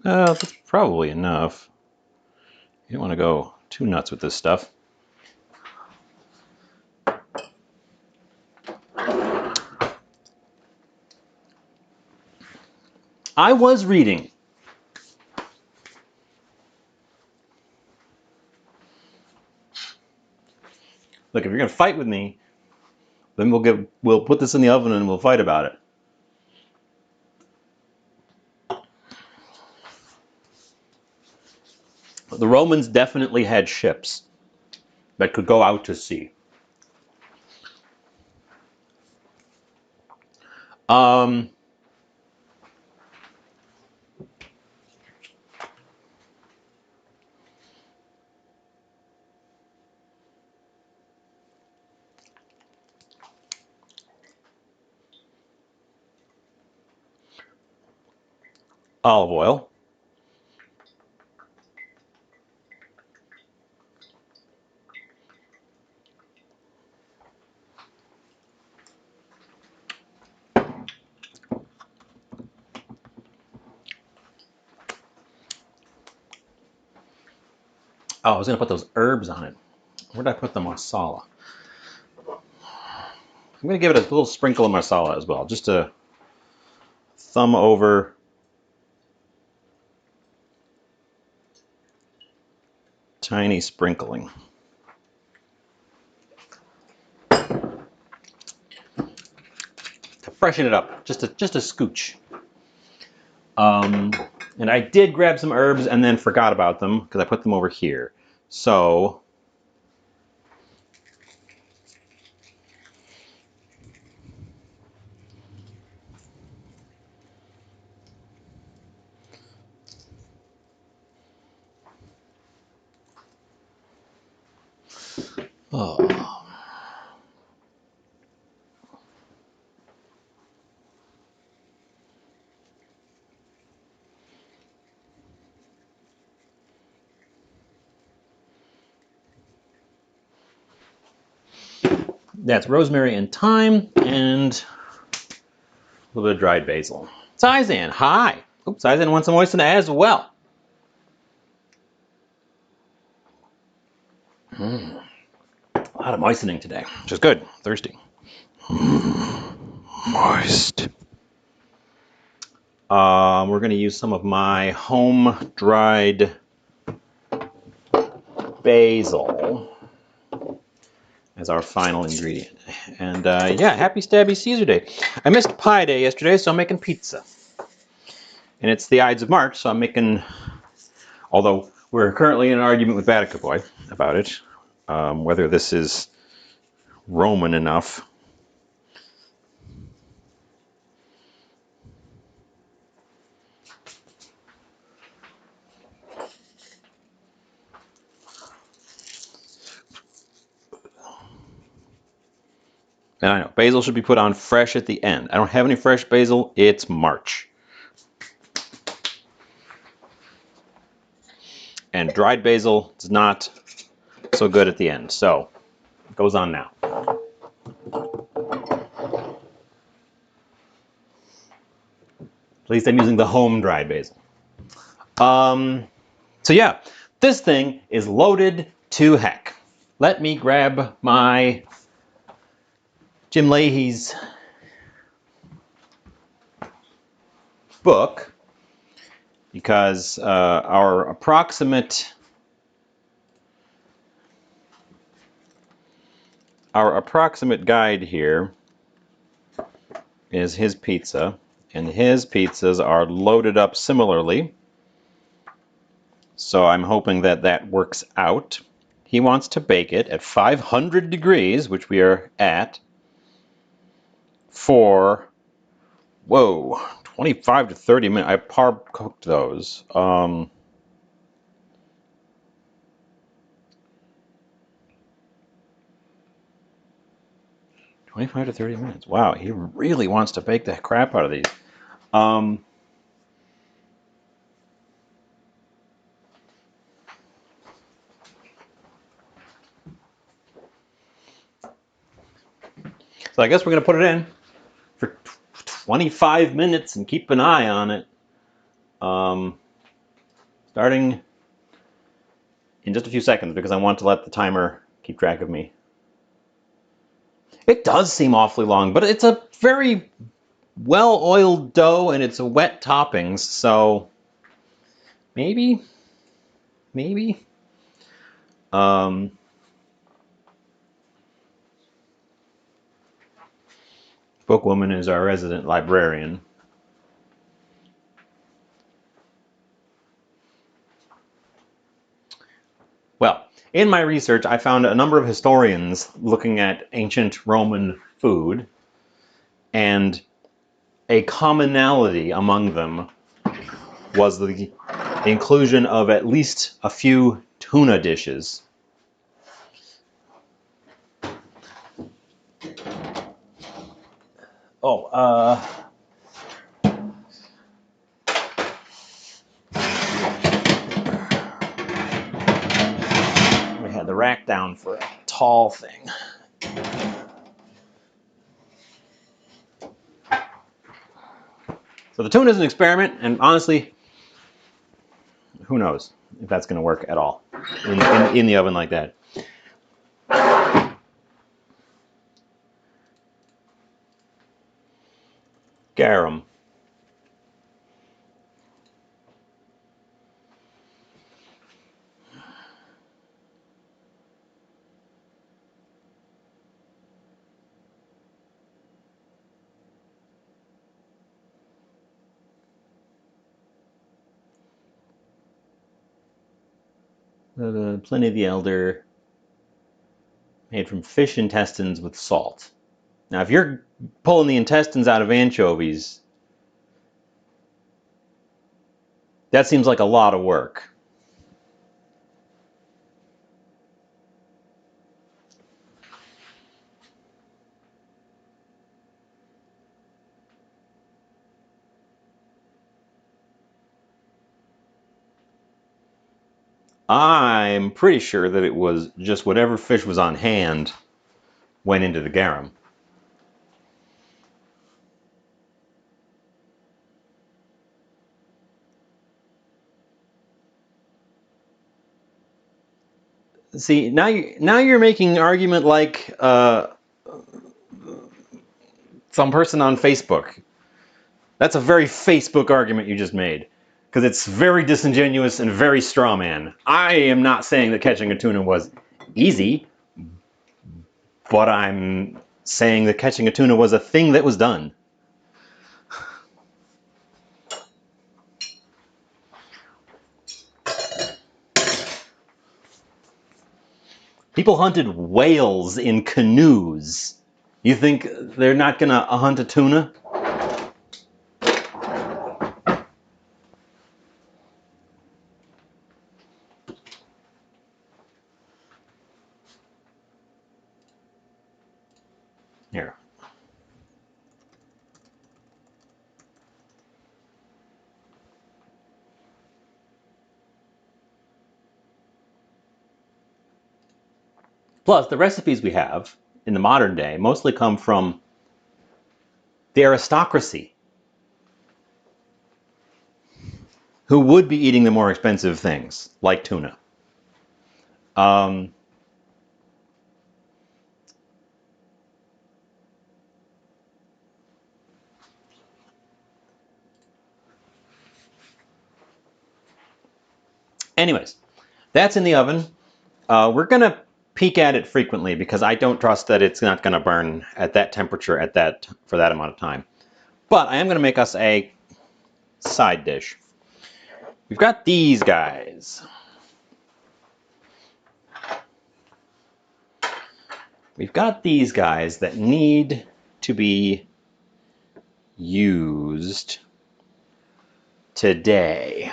That's probably enough. You don't want to go too nuts with this stuff. I was reading. Look, if you're gonna fight with me, then we'll put this in the oven and we'll fight about it. The Romans definitely had ships. that could go out to sea. Olive oil. Oh, I was going to put those herbs on it. Where did I put the masala? I'm going to give it a little sprinkle of masala as well, just a thumb over. Tiny sprinkling. To freshen it up, just a scooch. And I did grab some herbs and then forgot about them because I put them over here. So oh. That's rosemary and thyme and a little bit of dried basil. Saizan, hi. Oops, Saizan wants some oyster as well. A lot of moistening today, which is good. Thirsty. Moist. We're going to use some of my home dried basil as our final ingredient. And yeah, happy Stabby Caesar Day. I missed Pie Day yesterday, so I'm making pizza. And it's the Ides of March, so I'm making, although we're currently in an argument with Vatican Boy about it, whether this is Roman enough. And I know, basil should be put on fresh at the end. I don't have any fresh basil, it's March. And dried basil is not so good at the end, so it goes on now. At least I'm using the home dried basil. So yeah, this thing is loaded to heck. Let me grab my Jim Leahy's book, because our approximate guide here is his pizza, and his pizzas are loaded up similarly. So I'm hoping that that works out. He wants to bake it at 500 degrees, which we are at, for, 25 to 30 minutes. I par cooked those. 25 to 30 minutes. Wow, he really wants to bake the crap out of these. So I guess we're going to put it in for 25 minutes and keep an eye on it. Starting in just a few seconds, because I want to let the timer keep track of me. It does seem awfully long, but it's a very well-oiled dough and it's a wet toppings, so maybe. Bookwoman is our resident librarian. Well, In my research, I found a number of historians looking at ancient Roman food, and a commonality among them was the inclusion of at least a few tuna dishes. Oh, we had the rack down for a tall thing. So the tuna is an experiment, and honestly, who knows if that's going to work at all in the oven like that. Garum. Pliny the Elder, made from fish intestines with salt. Now, if you're pulling the intestines out of anchovies, that seems like a lot of work. I'm pretty sure that it was just whatever fish was on hand went into the garum. See, now you're making an argument like some person on Facebook. That's a very Facebook argument you just made, because it's very disingenuous and very strawman. I am not saying that catching a tuna was easy, but I'm saying that catching a tuna was a thing that was done. People hunted whales in canoes. You think they're not gonna hunt a tuna? Here. Plus, the recipes we have in the modern day mostly come from the aristocracy, who would be eating the more expensive things, like tuna. Anyways, that's in the oven. We're going to peek at it frequently because I don't trust that it's not going to burn at that temperature for that amount of time. But I am going to make us a side dish. We've got these guys. We've got these guys that need to be used today.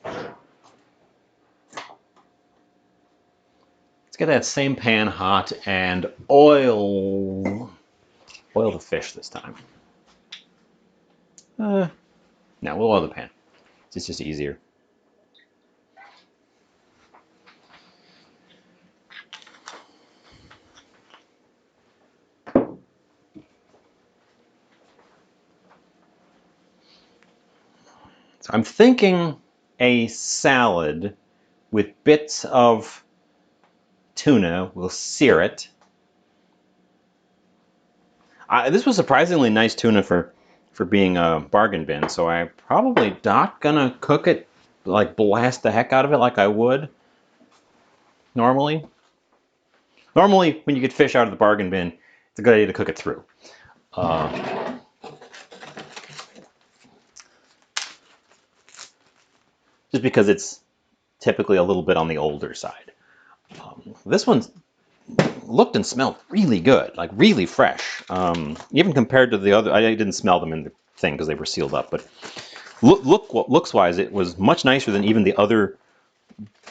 Let's get that same pan hot and oil the fish this time. No, we'll oil the pan. It's just easier. So I'm thinking a salad with bits of tuna. We'll sear it. This was surprisingly nice tuna for being a bargain bin, so I'm probably not gonna cook it, like blast the heck out of it like I would normally. Normally, when you get fish out of the bargain bin, it's a good idea to cook it through. Just because it's typically a little bit on the older side. This one looked and smelled really good, like really fresh. Even compared to the other, I didn't smell them in the thing because they were sealed up, but looks wise, it was much nicer than even the other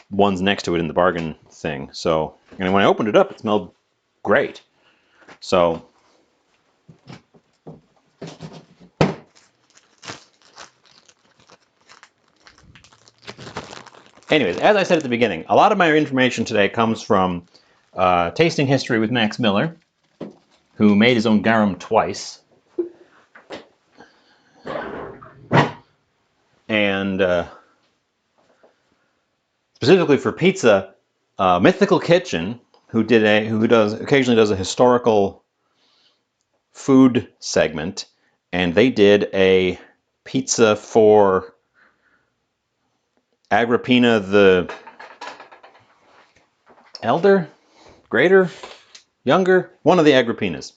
ones next to it in the bargain thing. So, and when I opened it up, it smelled great. So, anyways, as I said at the beginning, a lot of my information today comes from tasting history with Max Miller, who made his own garum twice. And specifically for pizza, Mythical Kitchen, who occasionally does a historical food segment, and they did a pizza for Agrippina the Elder, Greater, Younger, one of the Agrippinas.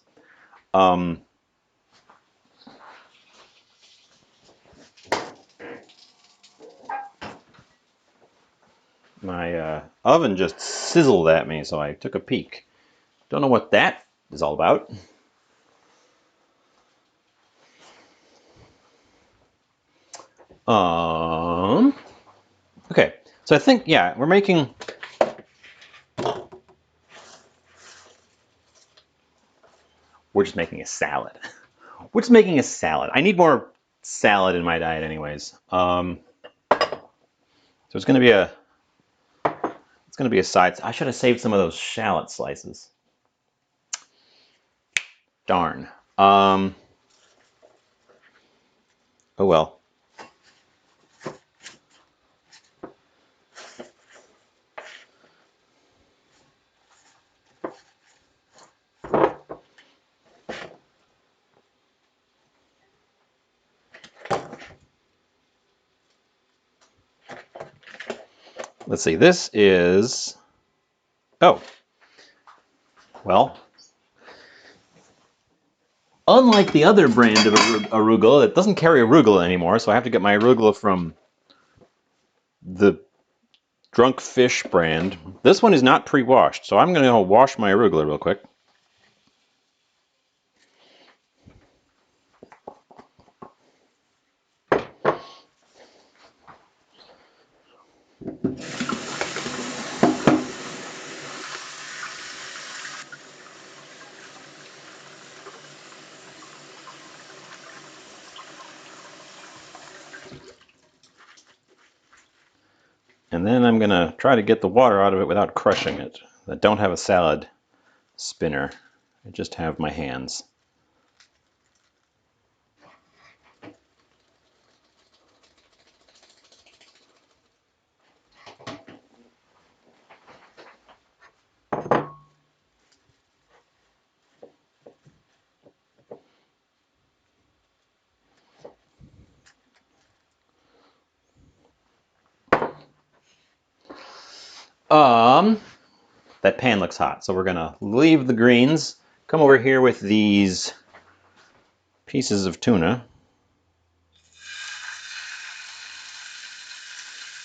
My oven just sizzled at me, so I took a peek. Don't know what that is all about. Okay, so I think, yeah, we're just making a salad. We're just making a salad. I need more salad in my diet anyways. So it's gonna be a side. I should have saved some of those shallot slices. Darn. Oh well. Let's see. This is. Oh. Well. Unlike the other brand of arugula, it doesn't carry arugula anymore, so I have to get my arugula from the Drunk Fish brand. This one is not pre-washed, so I'm going to wash my arugula real quick. And then I'm going to try to get the water out of it without crushing it. I don't have a salad spinner. I just have my hands. That pan looks hot, so we're gonna leave the greens, come over here with these pieces of tuna,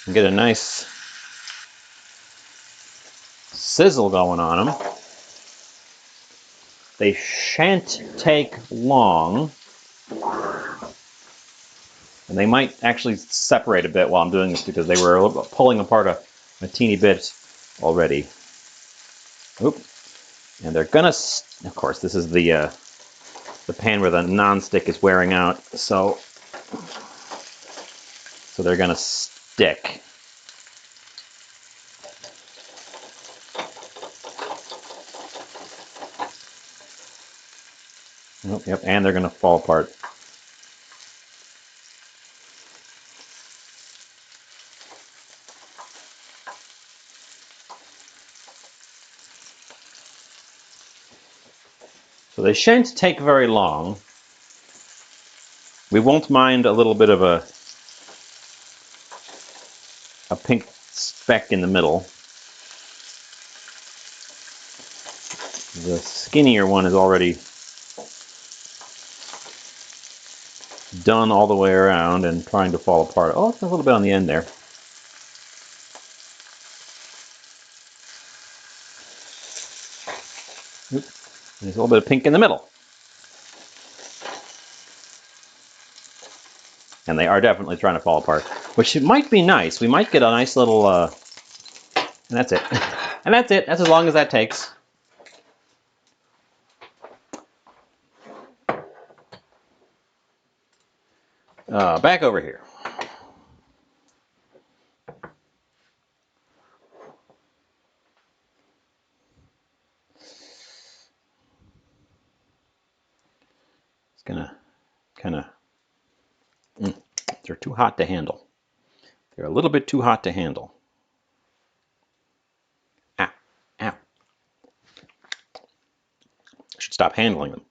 and get a nice sizzle going on them. They shan't take long, and they might actually separate a bit while I'm doing this because they were a little bit pulling apart a teeny bit already. Oop. And they're gonna, of course, this is the pan where the nonstick is wearing out, so they're gonna stick. Oh, yep, and they're gonna fall apart. So they shan't take very long. We won't mind a little bit of a pink speck in the middle. The skinnier one is already done all the way around and trying to fall apart. Oh, a little bit on the end there. There's a little bit of pink in the middle. And they are definitely trying to fall apart, which might be nice. We might get a nice little, and that's it. And that's it. That's as long as that takes. Back over here. It's gonna kind of, they're too hot to handle. They're a little bit too hot to handle. Ow, ow. I should stop handling them.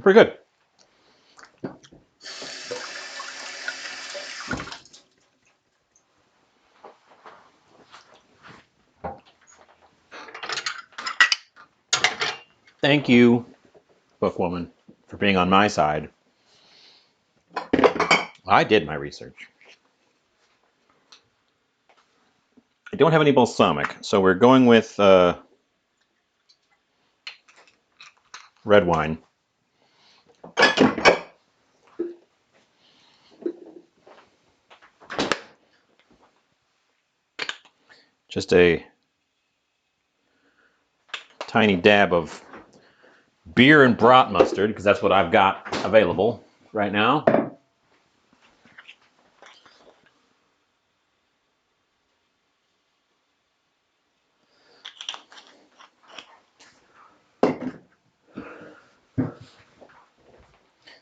Pretty good. Thank you, bookwoman, for being on my side. I did my research. I don't have any balsamic, so we're going with red wine. Just a tiny dab of beer and brat mustard, because that's what I've got available right now.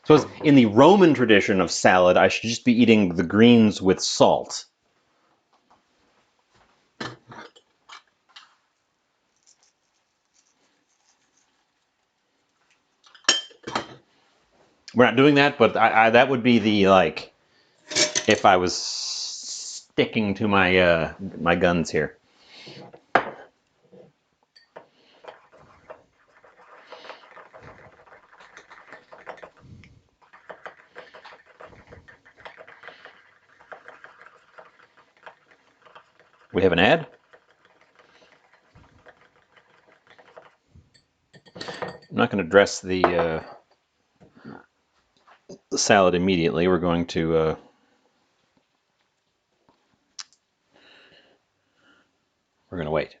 So in the Roman tradition of salad, I should just be eating the greens with salt. We're not doing that, but that would be the, like, if I was sticking to my my guns here. We have an ad. I'm not going to dress the salad immediately. We're going to wait.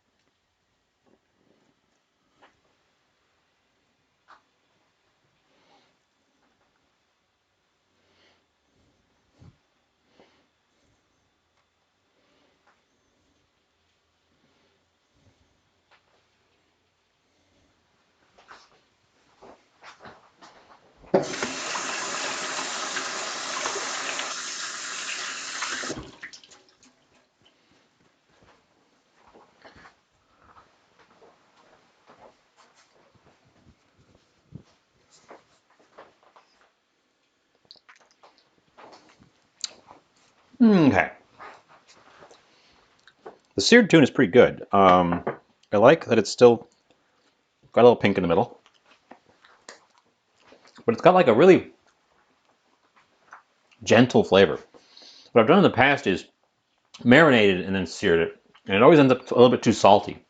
Okay. The seared tuna is pretty good. I like that it's still got a little pink in the middle, but it's got like a really gentle flavor. What I've done in the past is marinated and then seared it, and it always ends up a little bit too salty.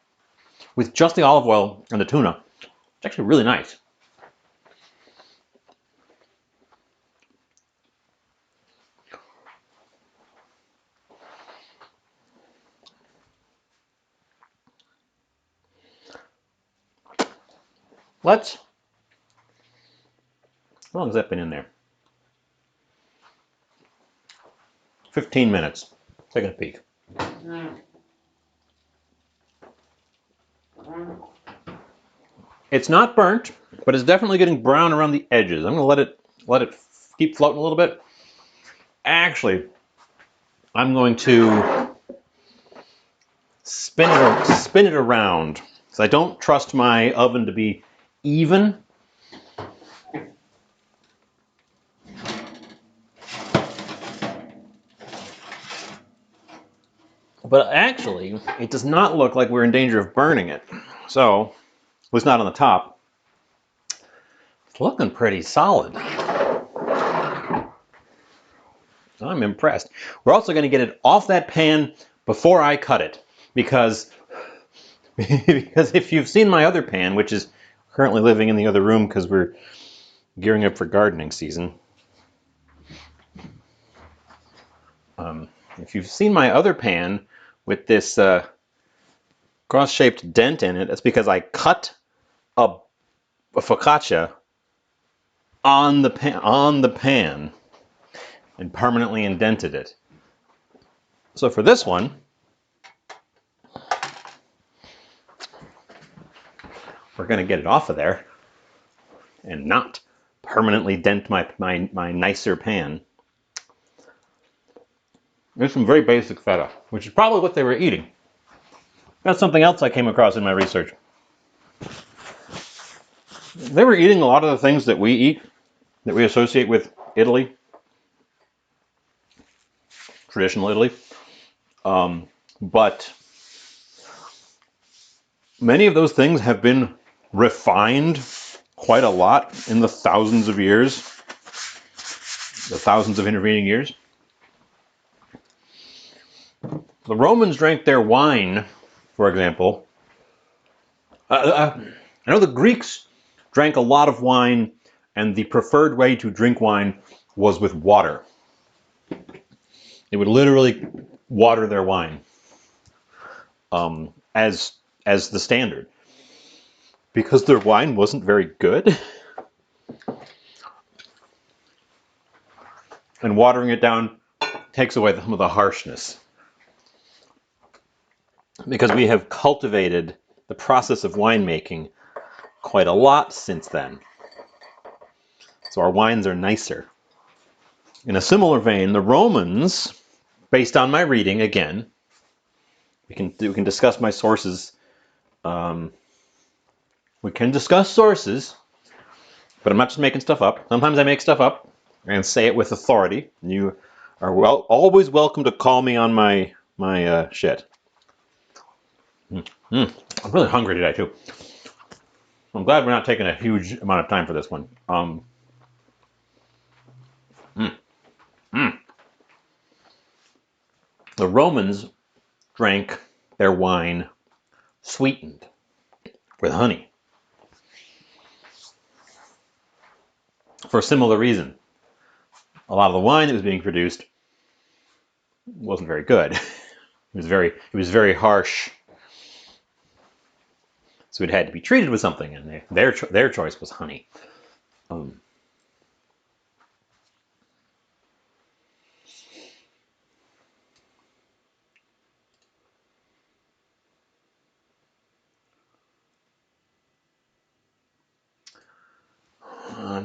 With just the olive oil and the tuna, it's actually really nice. How long has that been in there? 15 minutes. Taking a peek. It's not burnt, but it's definitely getting brown around the edges. I'm going to let it keep floating a little bit. Actually, I'm going to spin it around, because I don't trust my oven to be even. But actually, it does not look like we're in danger of burning it. So, at least not on the top. Looking pretty solid. I'm impressed. We're also going to get it off that pan before I cut it, because if you've seen my other pan, which is currently living in the other room because we're gearing up for gardening season. If you've seen my other pan with this cross-shaped dent in it, that's because I cut a focaccia on the pan and permanently indented it. So for this one, we're going to get it off of there and not permanently dent my nicer pan. There's some very basic feta, which is probably what they were eating. That's something else I came across in my research. They were eating a lot of the things that we eat, that we associate with Italy, traditional Italy. But many of those things have been refined quite a lot in the thousands of years, the thousands of intervening years. The Romans drank their wine, for example. I know the Greeks drank a lot of wine, and the preferred way to drink wine was with water. They would literally water their wine as the standard, because their wine wasn't very good, and watering it down takes away some of the harshness. Because we have cultivated the process of winemaking quite a lot since then. So our wines are nicer. In a similar vein, the Romans, based on my reading, again, we can discuss my sources. We can discuss sources, but I'm not just making stuff up. Sometimes I make stuff up and say it with authority. You are always welcome to call me on my shit. I'm really hungry today too. I'm glad we're not taking a huge amount of time for this one. The Romans drank their wine sweetened with honey for a similar reason. A lot of the wine that was being produced wasn't very good. It was very harsh. So it had to be treated with something, and their choice was honey. I'm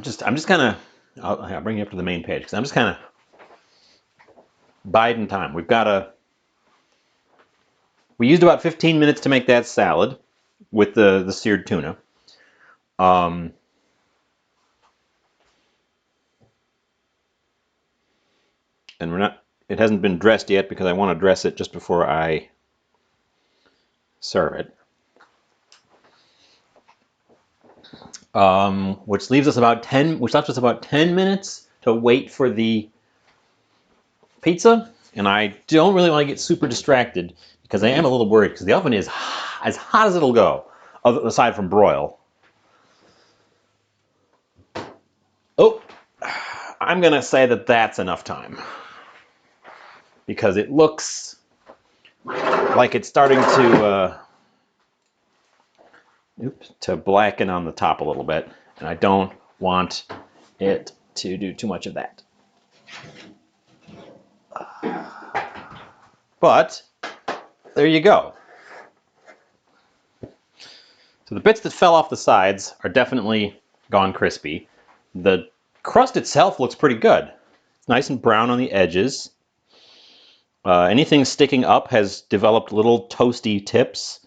just kind of. I'll bring you up to the main page because I'm just kind of biding time. We used about 15 minutes to make that salad with the seared tuna. And it hasn't been dressed yet because I want to dress it just before I serve it. Which left us about 10 minutes to wait for the pizza, and I don't really want to get super distracted because I am a little worried because the oven is as hot as it'll go, aside from broil. Oh, I'm gonna say that that's enough time because it looks like it's starting to blacken on the top a little bit, and I don't want it to do too much of that. But there you go. So the bits that fell off the sides are definitely gone crispy. The crust itself looks pretty good. It's nice and brown on the edges. Anything sticking up has developed little toasty tips.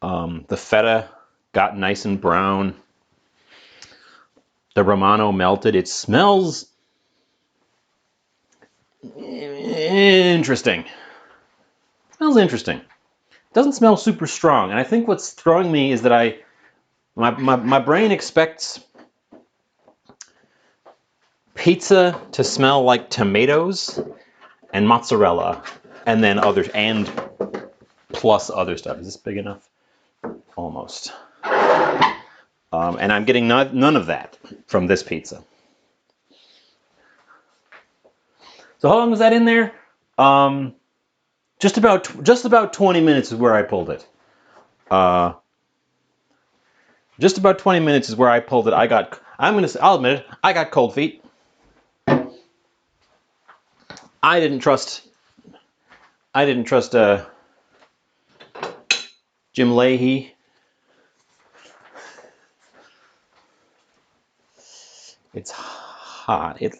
The feta got nice and brown. The Romano melted. It smells interesting. It smells interesting. It doesn't smell super strong, and I think what's throwing me is that my brain expects pizza to smell like tomatoes and mozzarella, and then others, and plus other stuff. Is this big enough? Almost. And I'm getting none of that from this pizza. So how long was that in there? Just about 20 minutes is where I pulled it. Just about 20 minutes is where I pulled it. I'll admit it, I got cold feet. I didn't trust Jim Leahy. It's hot. It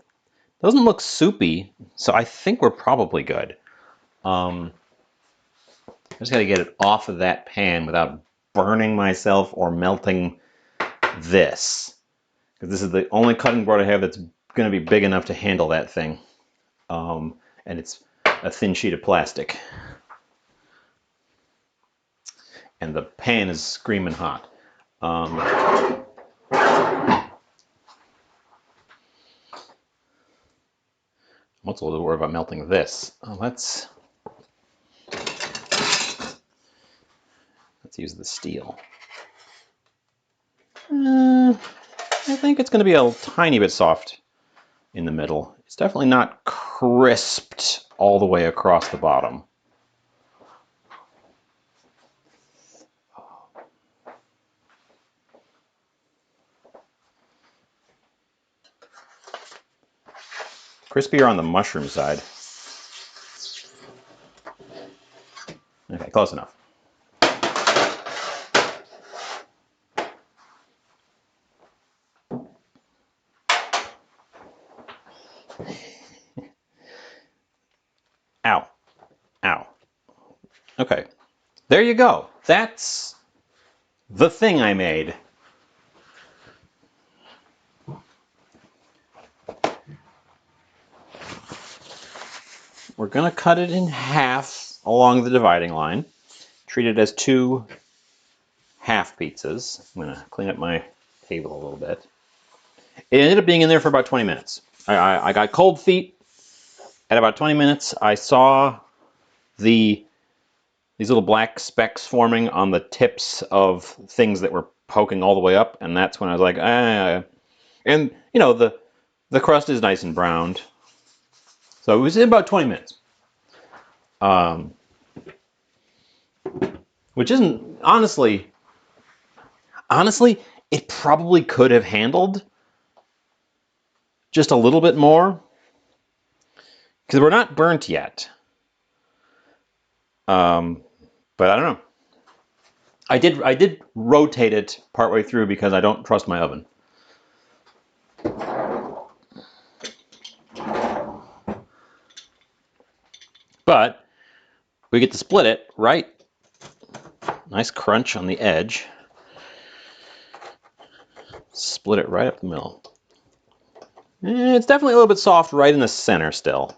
doesn't look soupy, so I think we're probably good. I just gotta get it off of that pan without burning myself or melting this. Because this is the only cutting board I have that's gonna be big enough to handle that thing. And it's a thin sheet of plastic. And the pan is screaming hot. I'm also a little worried about melting this. Let's use the steel. I think it's going to be a tiny bit soft in the middle. It's definitely not crisped all the way across the bottom. Crispier on the mushroom side. Okay, close enough. Ow. Ow. Okay. There you go. That's the thing I made. We're going to cut it in half along the dividing line. Treat it as 2 half pizzas. I'm going to clean up my table a little bit. It ended up being in there for about 20 minutes. I got cold feet. At about 20 minutes, I saw these little black specks forming on the tips of things that were poking all the way up, and that's when I was like, ah. And, you know, the crust is nice and browned. So it was in about 20 minutes. Which isn't, honestly, it probably could have handled just a little bit more. Because we're not burnt yet. But I don't know. I did rotate it partway through because I don't trust my oven. But we get to split it, right? Nice crunch on the edge. Split it right up the middle. It's definitely a little bit soft right in the center still.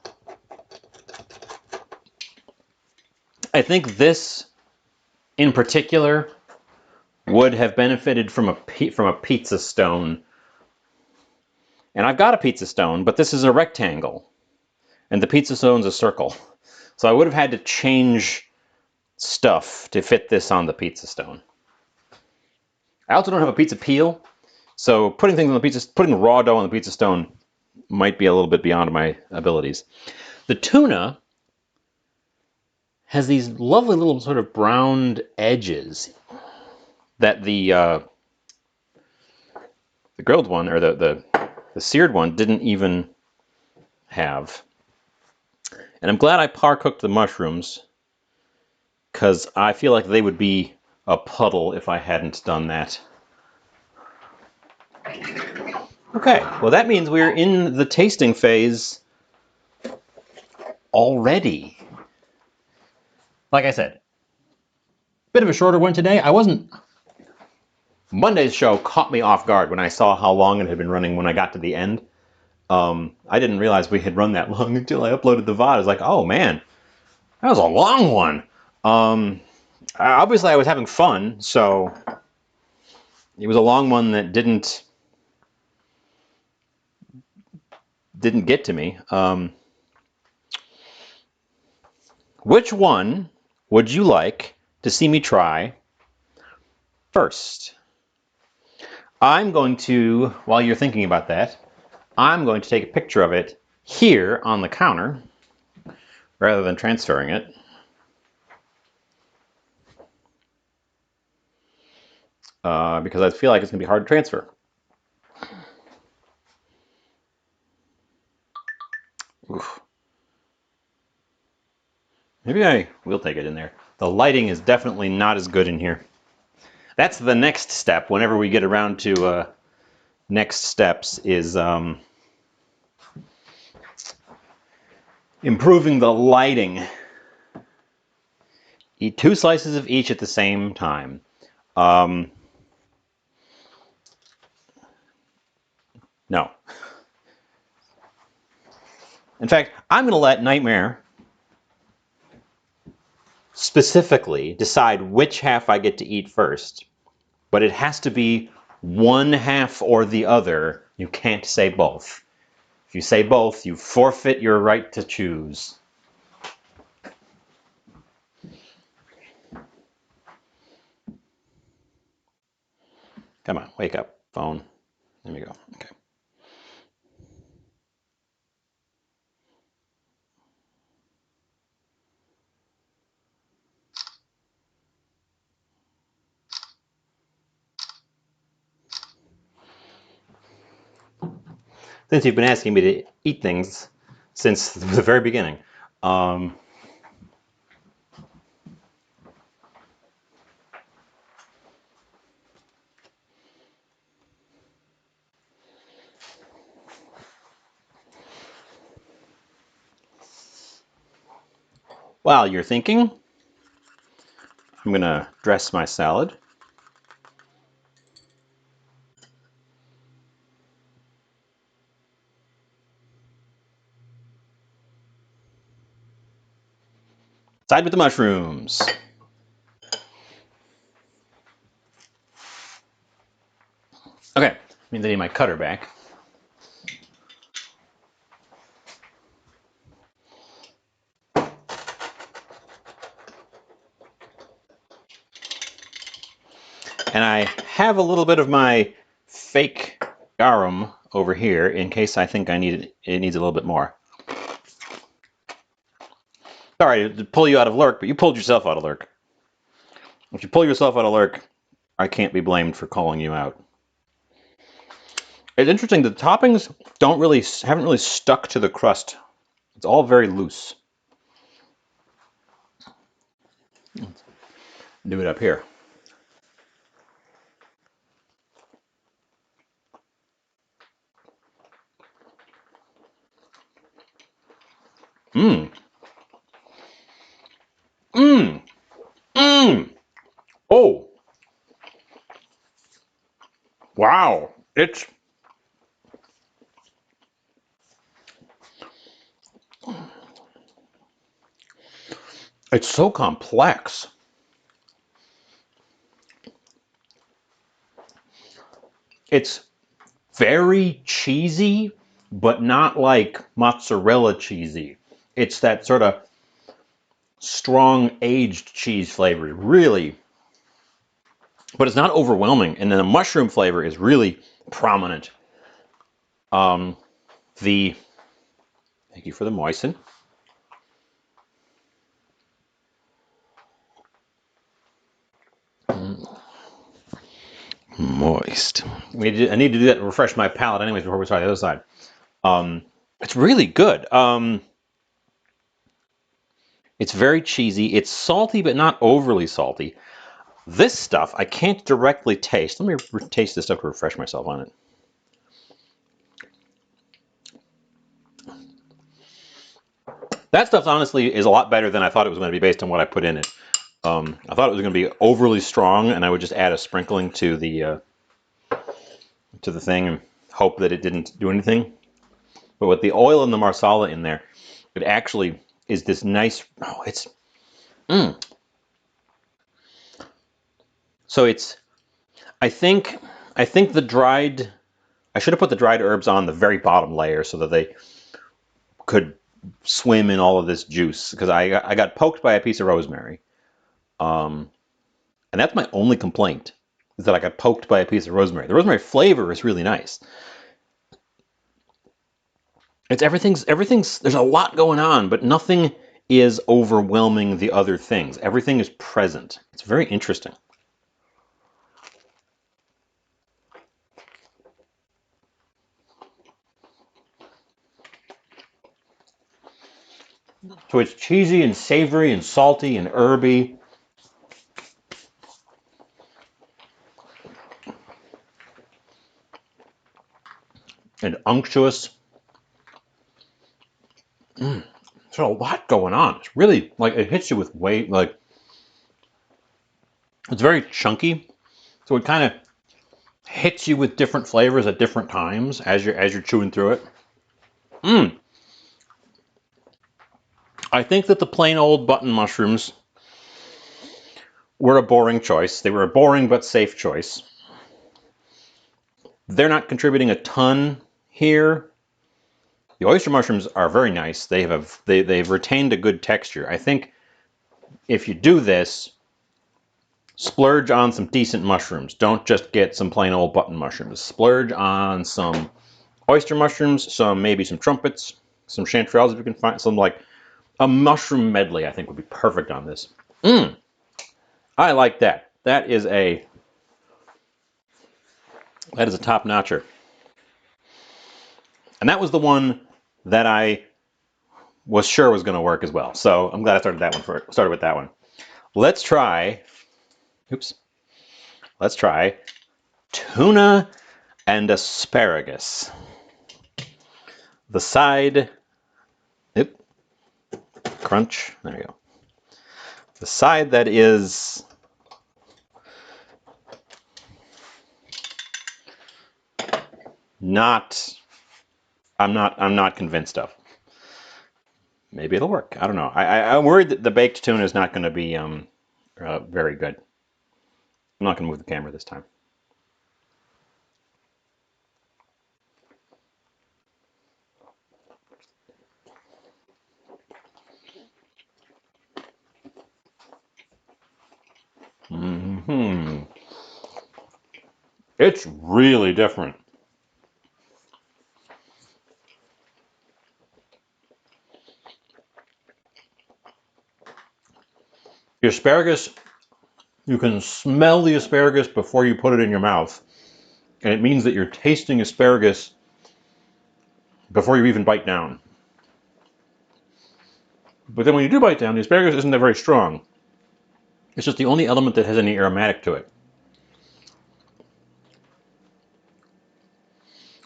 I think this, in particular, would have benefited from a pizza stone. And I've got a pizza stone, but this is a rectangle. And the pizza stone's a circle. So I would have had to change stuff to fit this on the pizza stone. I also don't have a pizza peel, so putting raw dough on the pizza stone might be a little bit beyond my abilities. The tuna has these lovely little sort of browned edges that the grilled one, or the seared one, didn't even have. And I'm glad I par-cooked the mushrooms, because I feel like they would be a puddle if I hadn't done that. Okay, well that means we're in the tasting phase already. Like I said, bit of a shorter one today. Monday's show caught me off guard when I saw how long it had been running when I got to the end. I didn't realize we had run that long until I uploaded the VOD. I was like, oh man, that was a long one. Obviously I was having fun, so it was a long one that didn't didn't get to me. Which one would you like to see me try first? I'm going to, while you're thinking about that, I'm going to take a picture of it here on the counter rather than transferring it. Because I feel like it's going to be hard to transfer. Oof. Maybe I will take it in there. The lighting is definitely not as good in here. That's the next step. Whenever we get around to next steps is improving the lighting. Eat 2 slices of each at the same time. No. In fact, I'm going to let Nightmare specifically decide which half I get to eat first. But it has to be one half or the other. You can't say both. If you say both, you forfeit your right to choose. Come on, wake up, phone. There we go. Okay. Since you've been asking me to eat things since the very beginning, while you're thinking, I'm going to dress my salad. Side with the mushrooms. Okay, means I need my cutter back. And I have a little bit of my fake garum over here in case I think it needs a little bit more. Sorry to pull you out of lurk, but you pulled yourself out of lurk. If you pull yourself out of lurk, I can't be blamed for calling you out. It's interesting, the toppings haven't really stuck to the crust. It's all very loose. Do it up here. Mmm. Mmm. Mmm. Oh. Wow. It's so complex. It's very cheesy, but not like mozzarella cheesy. It's that sort of strong aged cheese flavor, really. But it's not overwhelming. And then the mushroom flavor is really prominent. Thank you for the moisten. Moist. I need to do that to refresh my palate anyways before we try the other side. It's really good. It's very cheesy. It's salty, but not overly salty. This stuff I can't directly taste. Let me taste this stuff to refresh myself on it. That stuff honestly is a lot better than I thought it was going to be based on what I put in it. I thought it was going to be overly strong, and I would just add a sprinkling to the thing and hope that it didn't do anything. But with the oil and the marsala in there, it actually is this nice. Oh, it's. So it's. I think the dried I should have put the dried herbs on the very bottom layer so that they could swim in all of this juice, because I got poked by a piece of rosemary. And that's my only complaint, is that I got poked by a piece of rosemary. The rosemary flavor is really nice. It's everything's there's a lot going on, but nothing is overwhelming the other things. Everything is present. It's very interesting. So it's cheesy and savory and salty and herby. And unctuous. There's a lot going on. It's really, like, it hits you with weight. Like, it's very chunky, so it kind of hits you with different flavors at different times as you're chewing through it. I think that the plain old button mushrooms were a boring choice. They were a boring but safe choice. They're not contributing a ton here. The oyster mushrooms are very nice. They've retained a good texture. I think if you do this, splurge on some decent mushrooms. Don't just get some plain old button mushrooms. Splurge on some oyster mushrooms, maybe some trumpets, some chanterelles if you can find some, like a mushroom medley. I think would be perfect on this. I like that. That is a top notcher. And that was the one that I was sure was going to work as well. So I'm glad I started with that one. Let's try tuna and asparagus. The side, crunch, there you go. The side that is not, I'm not convinced of. Maybe it'll work. I don't know. I'm worried that the baked tuna is not going to be very good. I'm not going to move the camera this time. It's really different. The asparagus, you can smell the asparagus before you put it in your mouth. And it means that you're tasting asparagus before you even bite down. But then when you do bite down, the asparagus isn't that very strong. It's just the only element that has any aromatic to it.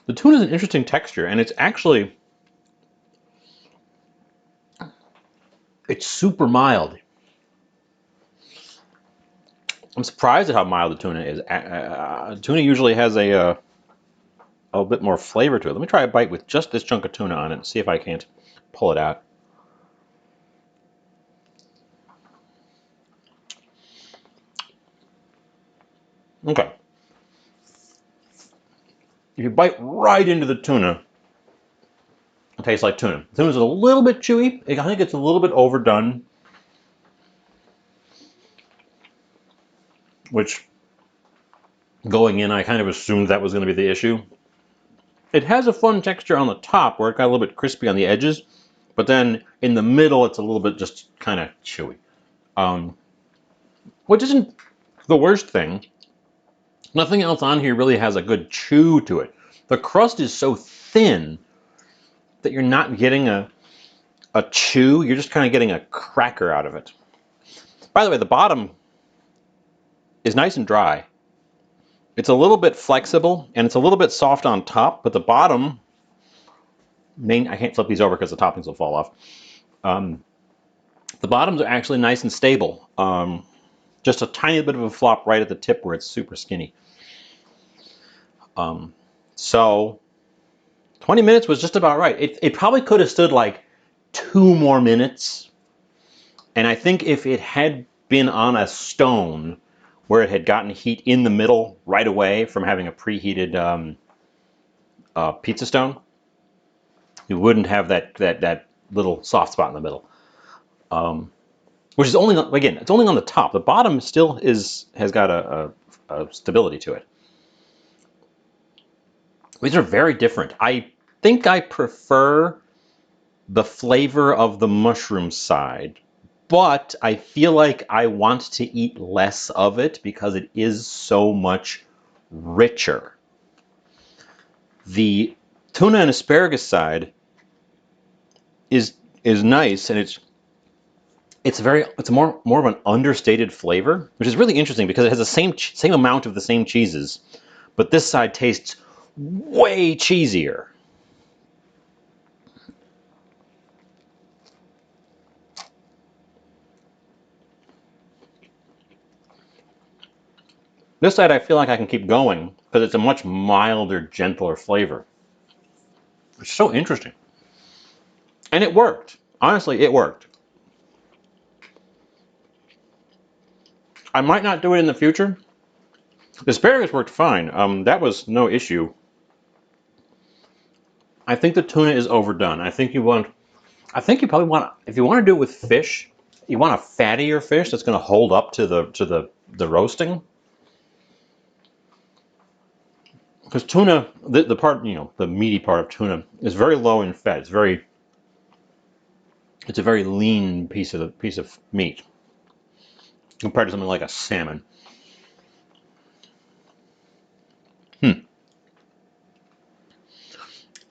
The tuna is an interesting texture, and it's super mild. I'm surprised at how mild the tuna is. Tuna usually has a bit more flavor to it. Let me try a bite with just this chunk of tuna on it and see if I can't pull it out. Okay. If you bite right into the tuna, it tastes like tuna. The tuna's a little bit chewy. I think it's a little bit overdone, which going in, I kind of assumed that was going to be the issue. It has a fun texture on the top where it got a little bit crispy on the edges, but then in the middle, it's a little bit just kind of chewy, which isn't the worst thing. Nothing else on here really has a good chew to it. The crust is so thin that you're not getting a chew. You're just kind of getting a cracker out of it. By the way, the bottom is nice and dry. It's a little bit flexible, and it's a little bit soft on top, but the bottom, I can't flip these over because the toppings will fall off. The bottoms are actually nice and stable. Just a tiny bit of a flop right at the tip where it's super skinny. So 20 minutes was just about right. It probably could have stood like 2 more minutes. And I think if it had been on a stone where it had gotten heat in the middle right away from having a preheated pizza stone, you wouldn't have that little soft spot in the middle. Which is only, again, it's only on the top. The bottom still has got a stability to it. These are very different. I think I prefer the flavor of the mushroom side, but I feel like I want to eat less of it because it is so much richer. The tuna and asparagus side is nice, and it's more of an understated flavor, which is really interesting because it has the same amount of the same cheeses, but this side tastes way cheesier. This side I feel like I can keep going because it's a much milder, gentler flavor. It's so interesting. And it worked. Honestly, it worked. I might not do it in the future. The asparagus worked fine. That was no issue. I think the tuna is overdone. I think you probably want, if you want to do it with fish, you want a fattier fish that's going to hold up to the roasting. Because tuna, the part, the meaty part of tuna is very low in fat. It's a very lean piece of meat compared to something like a salmon.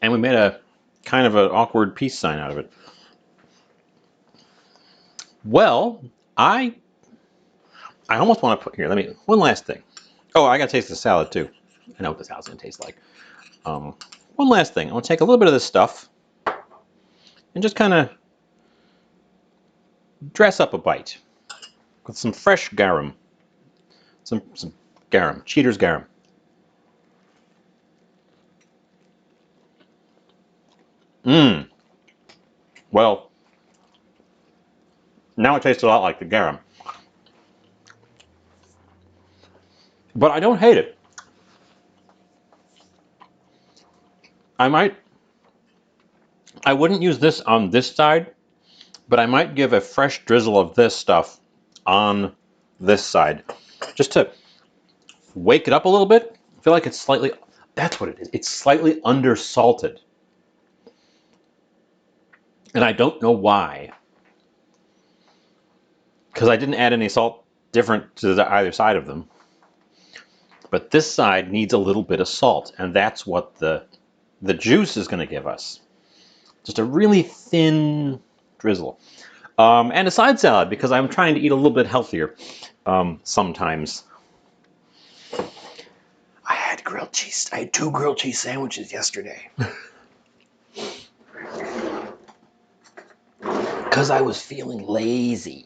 And we made a kind of an awkward peace sign out of it. Well, I almost want to put here. One last thing. Oh, I got to taste the salad too. I know what the salad's gonna taste like. One last thing. I want to take a little bit of this stuff and just kind of dress up a bite with some fresh garum. Some garum, Cheater's garum. Mmm. Well, now it tastes a lot like the garum. But I don't hate it. I wouldn't use this on this side, but I might give a fresh drizzle of this stuff on this side, just to wake it up a little bit. I feel like that's what it is. It's slightly undersalted. And I don't know why. Because I didn't add any salt different to either side of them. But this side needs a little bit of salt, and that's what the juice is going to give us. Just a really thin drizzle. And a side salad, because I'm trying to eat a little bit healthier sometimes. I had two grilled cheese sandwiches yesterday. Because I was feeling lazy.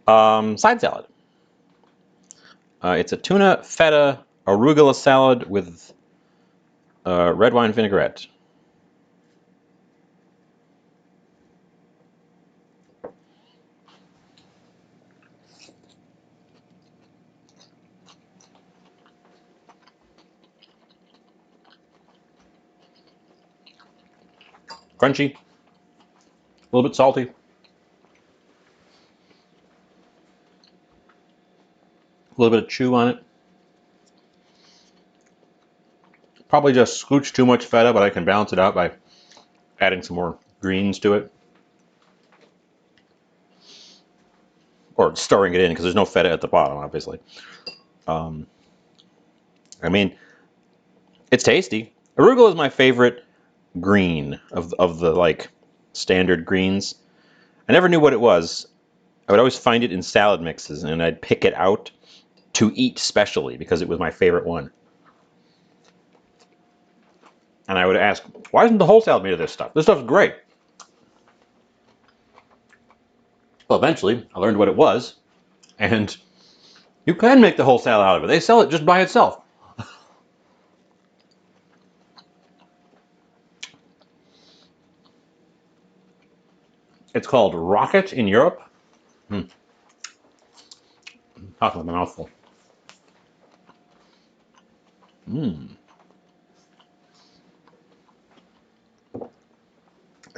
Side salad. It's a tuna feta arugula salad with red wine vinaigrette. Crunchy, a little bit salty. A little bit of chew on it. Probably just scooch too much feta, but I can balance it out by adding some more greens to it. Or stirring it in, because there's no feta at the bottom, obviously. I mean, it's tasty. Arugula is my favorite green of the like standard greens. I never knew what it was. I would always find it in salad mixes, and I'd pick it out to eat specially because it was my favorite one. And I would ask, why isn't the whole salad made of this stuff? This stuff's great. Well, eventually, I learned what it was, and you can make the whole salad out of it. They sell it just by itself. It's called Rocket in Europe. Talking with my mouth full.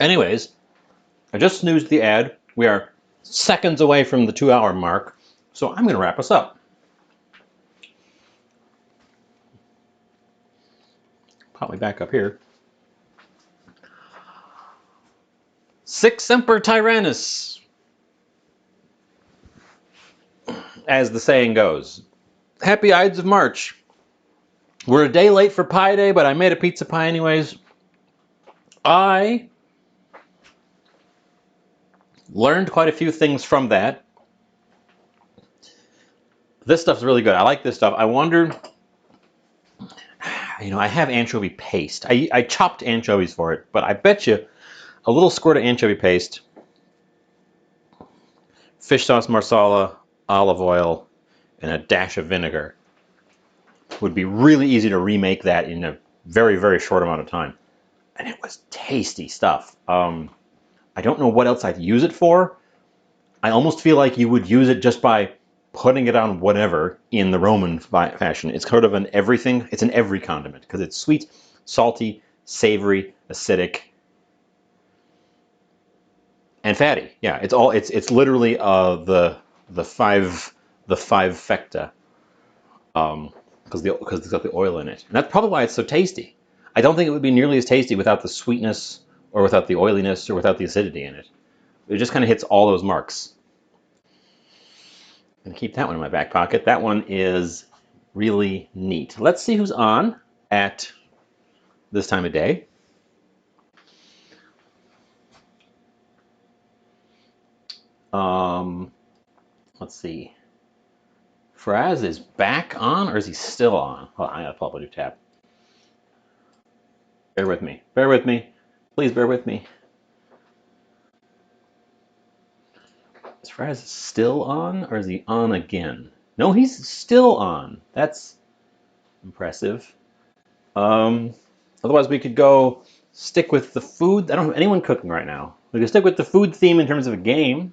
Anyways, I just snoozed the ad. We are seconds away from the 2-hour mark, so I'm going to wrap us up. Pop me back up here. Sic semper tyrannis, as the saying goes. Happy Ides of March. We're a day late for Pie Day, but I made a pizza pie anyways. I learned quite a few things from that. This stuff's really good. I like this stuff. I wonder, I have anchovy paste. I chopped anchovies for it, but I bet you a little squirt of anchovy paste, fish sauce marsala, olive oil, and a dash of vinegar would be really easy to remake that in a very, very short amount of time. And it was tasty stuff. I don't know what else I'd use it for. I almost feel like you would use it just by putting it on whatever in the Roman fashion. It's sort of an everything. It's an every condiment because it's sweet, salty, savory, acidic, and fatty. Yeah, it's all. It's literally the five fecta. Because it's got the oil in it, and that's probably why it's so tasty. I don't think it would be nearly as tasty without the sweetness, or without the oiliness, or without the acidity in it. It just kind of hits all those marks. I'm gonna keep that one in my back pocket. That one is really neat. Let's see who's on at this time of day. Let's see. Fraz is back on, or is he still on? Hold on, I gotta pull up a new tab. Bear with me. Bear with me. Please bear with me. Is Fraz still on, or is he on again? No, he's still on. That's impressive. Otherwise, we could go stick with the food. I don't have anyone cooking right now. We could stick with the food theme in terms of a game.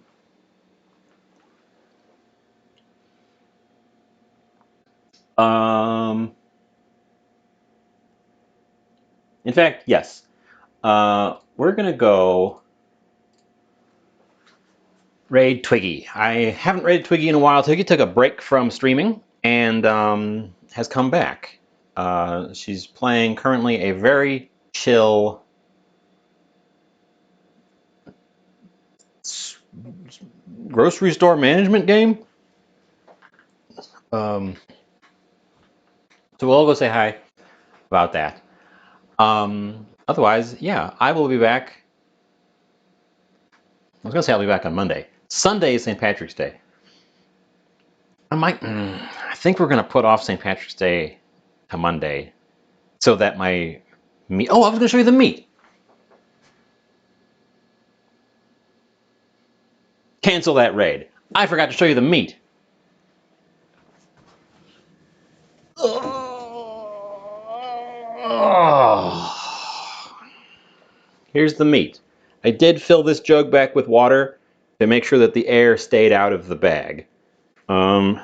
In fact, yes. We're gonna go raid Twiggy. I haven't raided Twiggy in a while. Twiggy took a break from streaming and has come back. She's playing currently a very chill grocery store management game. So we'll all go say hi about that. Otherwise, yeah, I will be back. I was gonna say I'll be back on Monday. Sunday is St. Patrick's Day. I think we're gonna put off St. Patrick's Day to Monday, so that my meat. Oh, I was gonna show you the meat. Cancel that raid. I forgot to show you the meat. Here's the meat. I did fill this jug back with water to make sure that the air stayed out of the bag. And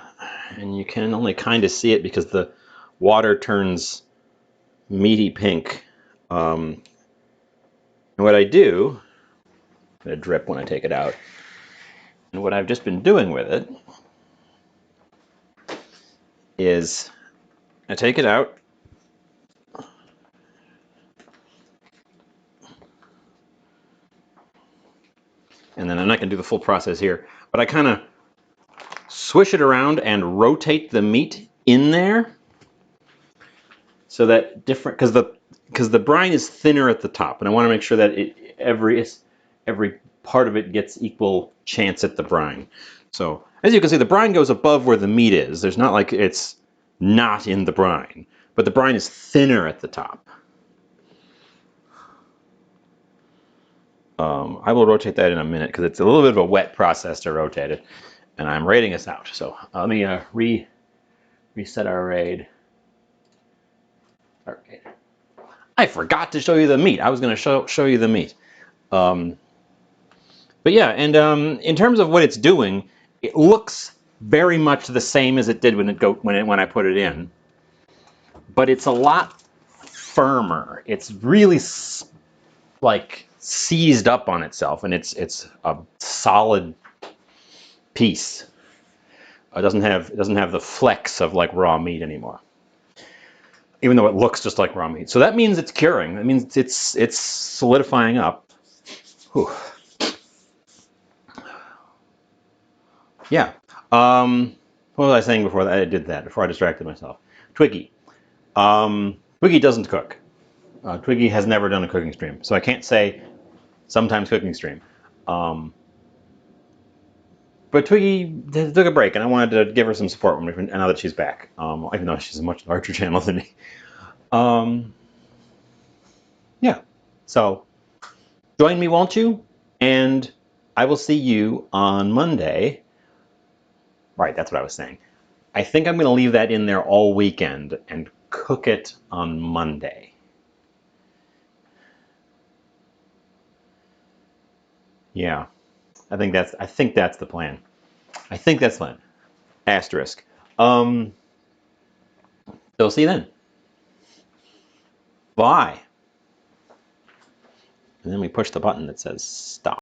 you can only kind of see it because the water turns meaty pink. And what I do, I'm going to drip when I take it out. And what I've just been doing with it is I take it out. And then I'm not going to do the full process here, but I kind of swish it around and rotate the meat in there so that different, because the brine is thinner at the top, and I want to make sure that every part of it gets equal chance at the brine. So as you can see, the brine goes above where the meat is. There's not like it's not in the brine, but the brine is thinner at the top. I will rotate that in a minute because it's a little bit of a wet process to rotate it, and I'm raiding us out. So let me reset our raid. Okay. I forgot to show you the meat. I was going to show you the meat. But yeah, and in terms of what it's doing, it looks very much the same as it did when I put it in, but it's a lot firmer. It's really like seized up on itself, and it's a solid piece. It doesn't have the flex of like raw meat anymore, even though it looks just like raw meat. So that means it's curing. That means it's solidifying up. Whew. Yeah. What was I saying before that? I did that before I distracted myself. Twiggy. Twiggy doesn't cook. Twiggy has never done a cooking stream, so I can't say sometimes cooking stream. But Twiggy took a break, and I wanted to give her some support now that she's back. Even though she's a much larger channel than me. Yeah. So join me, won't you? And I will see you on Monday. Right, that's what I was saying. I think I'm going to leave that in there all weekend and cook it on Monday. Yeah, I think that's the plan. I think that's the plan. Asterisk. So see you then. Bye. And then we push the button that says stop.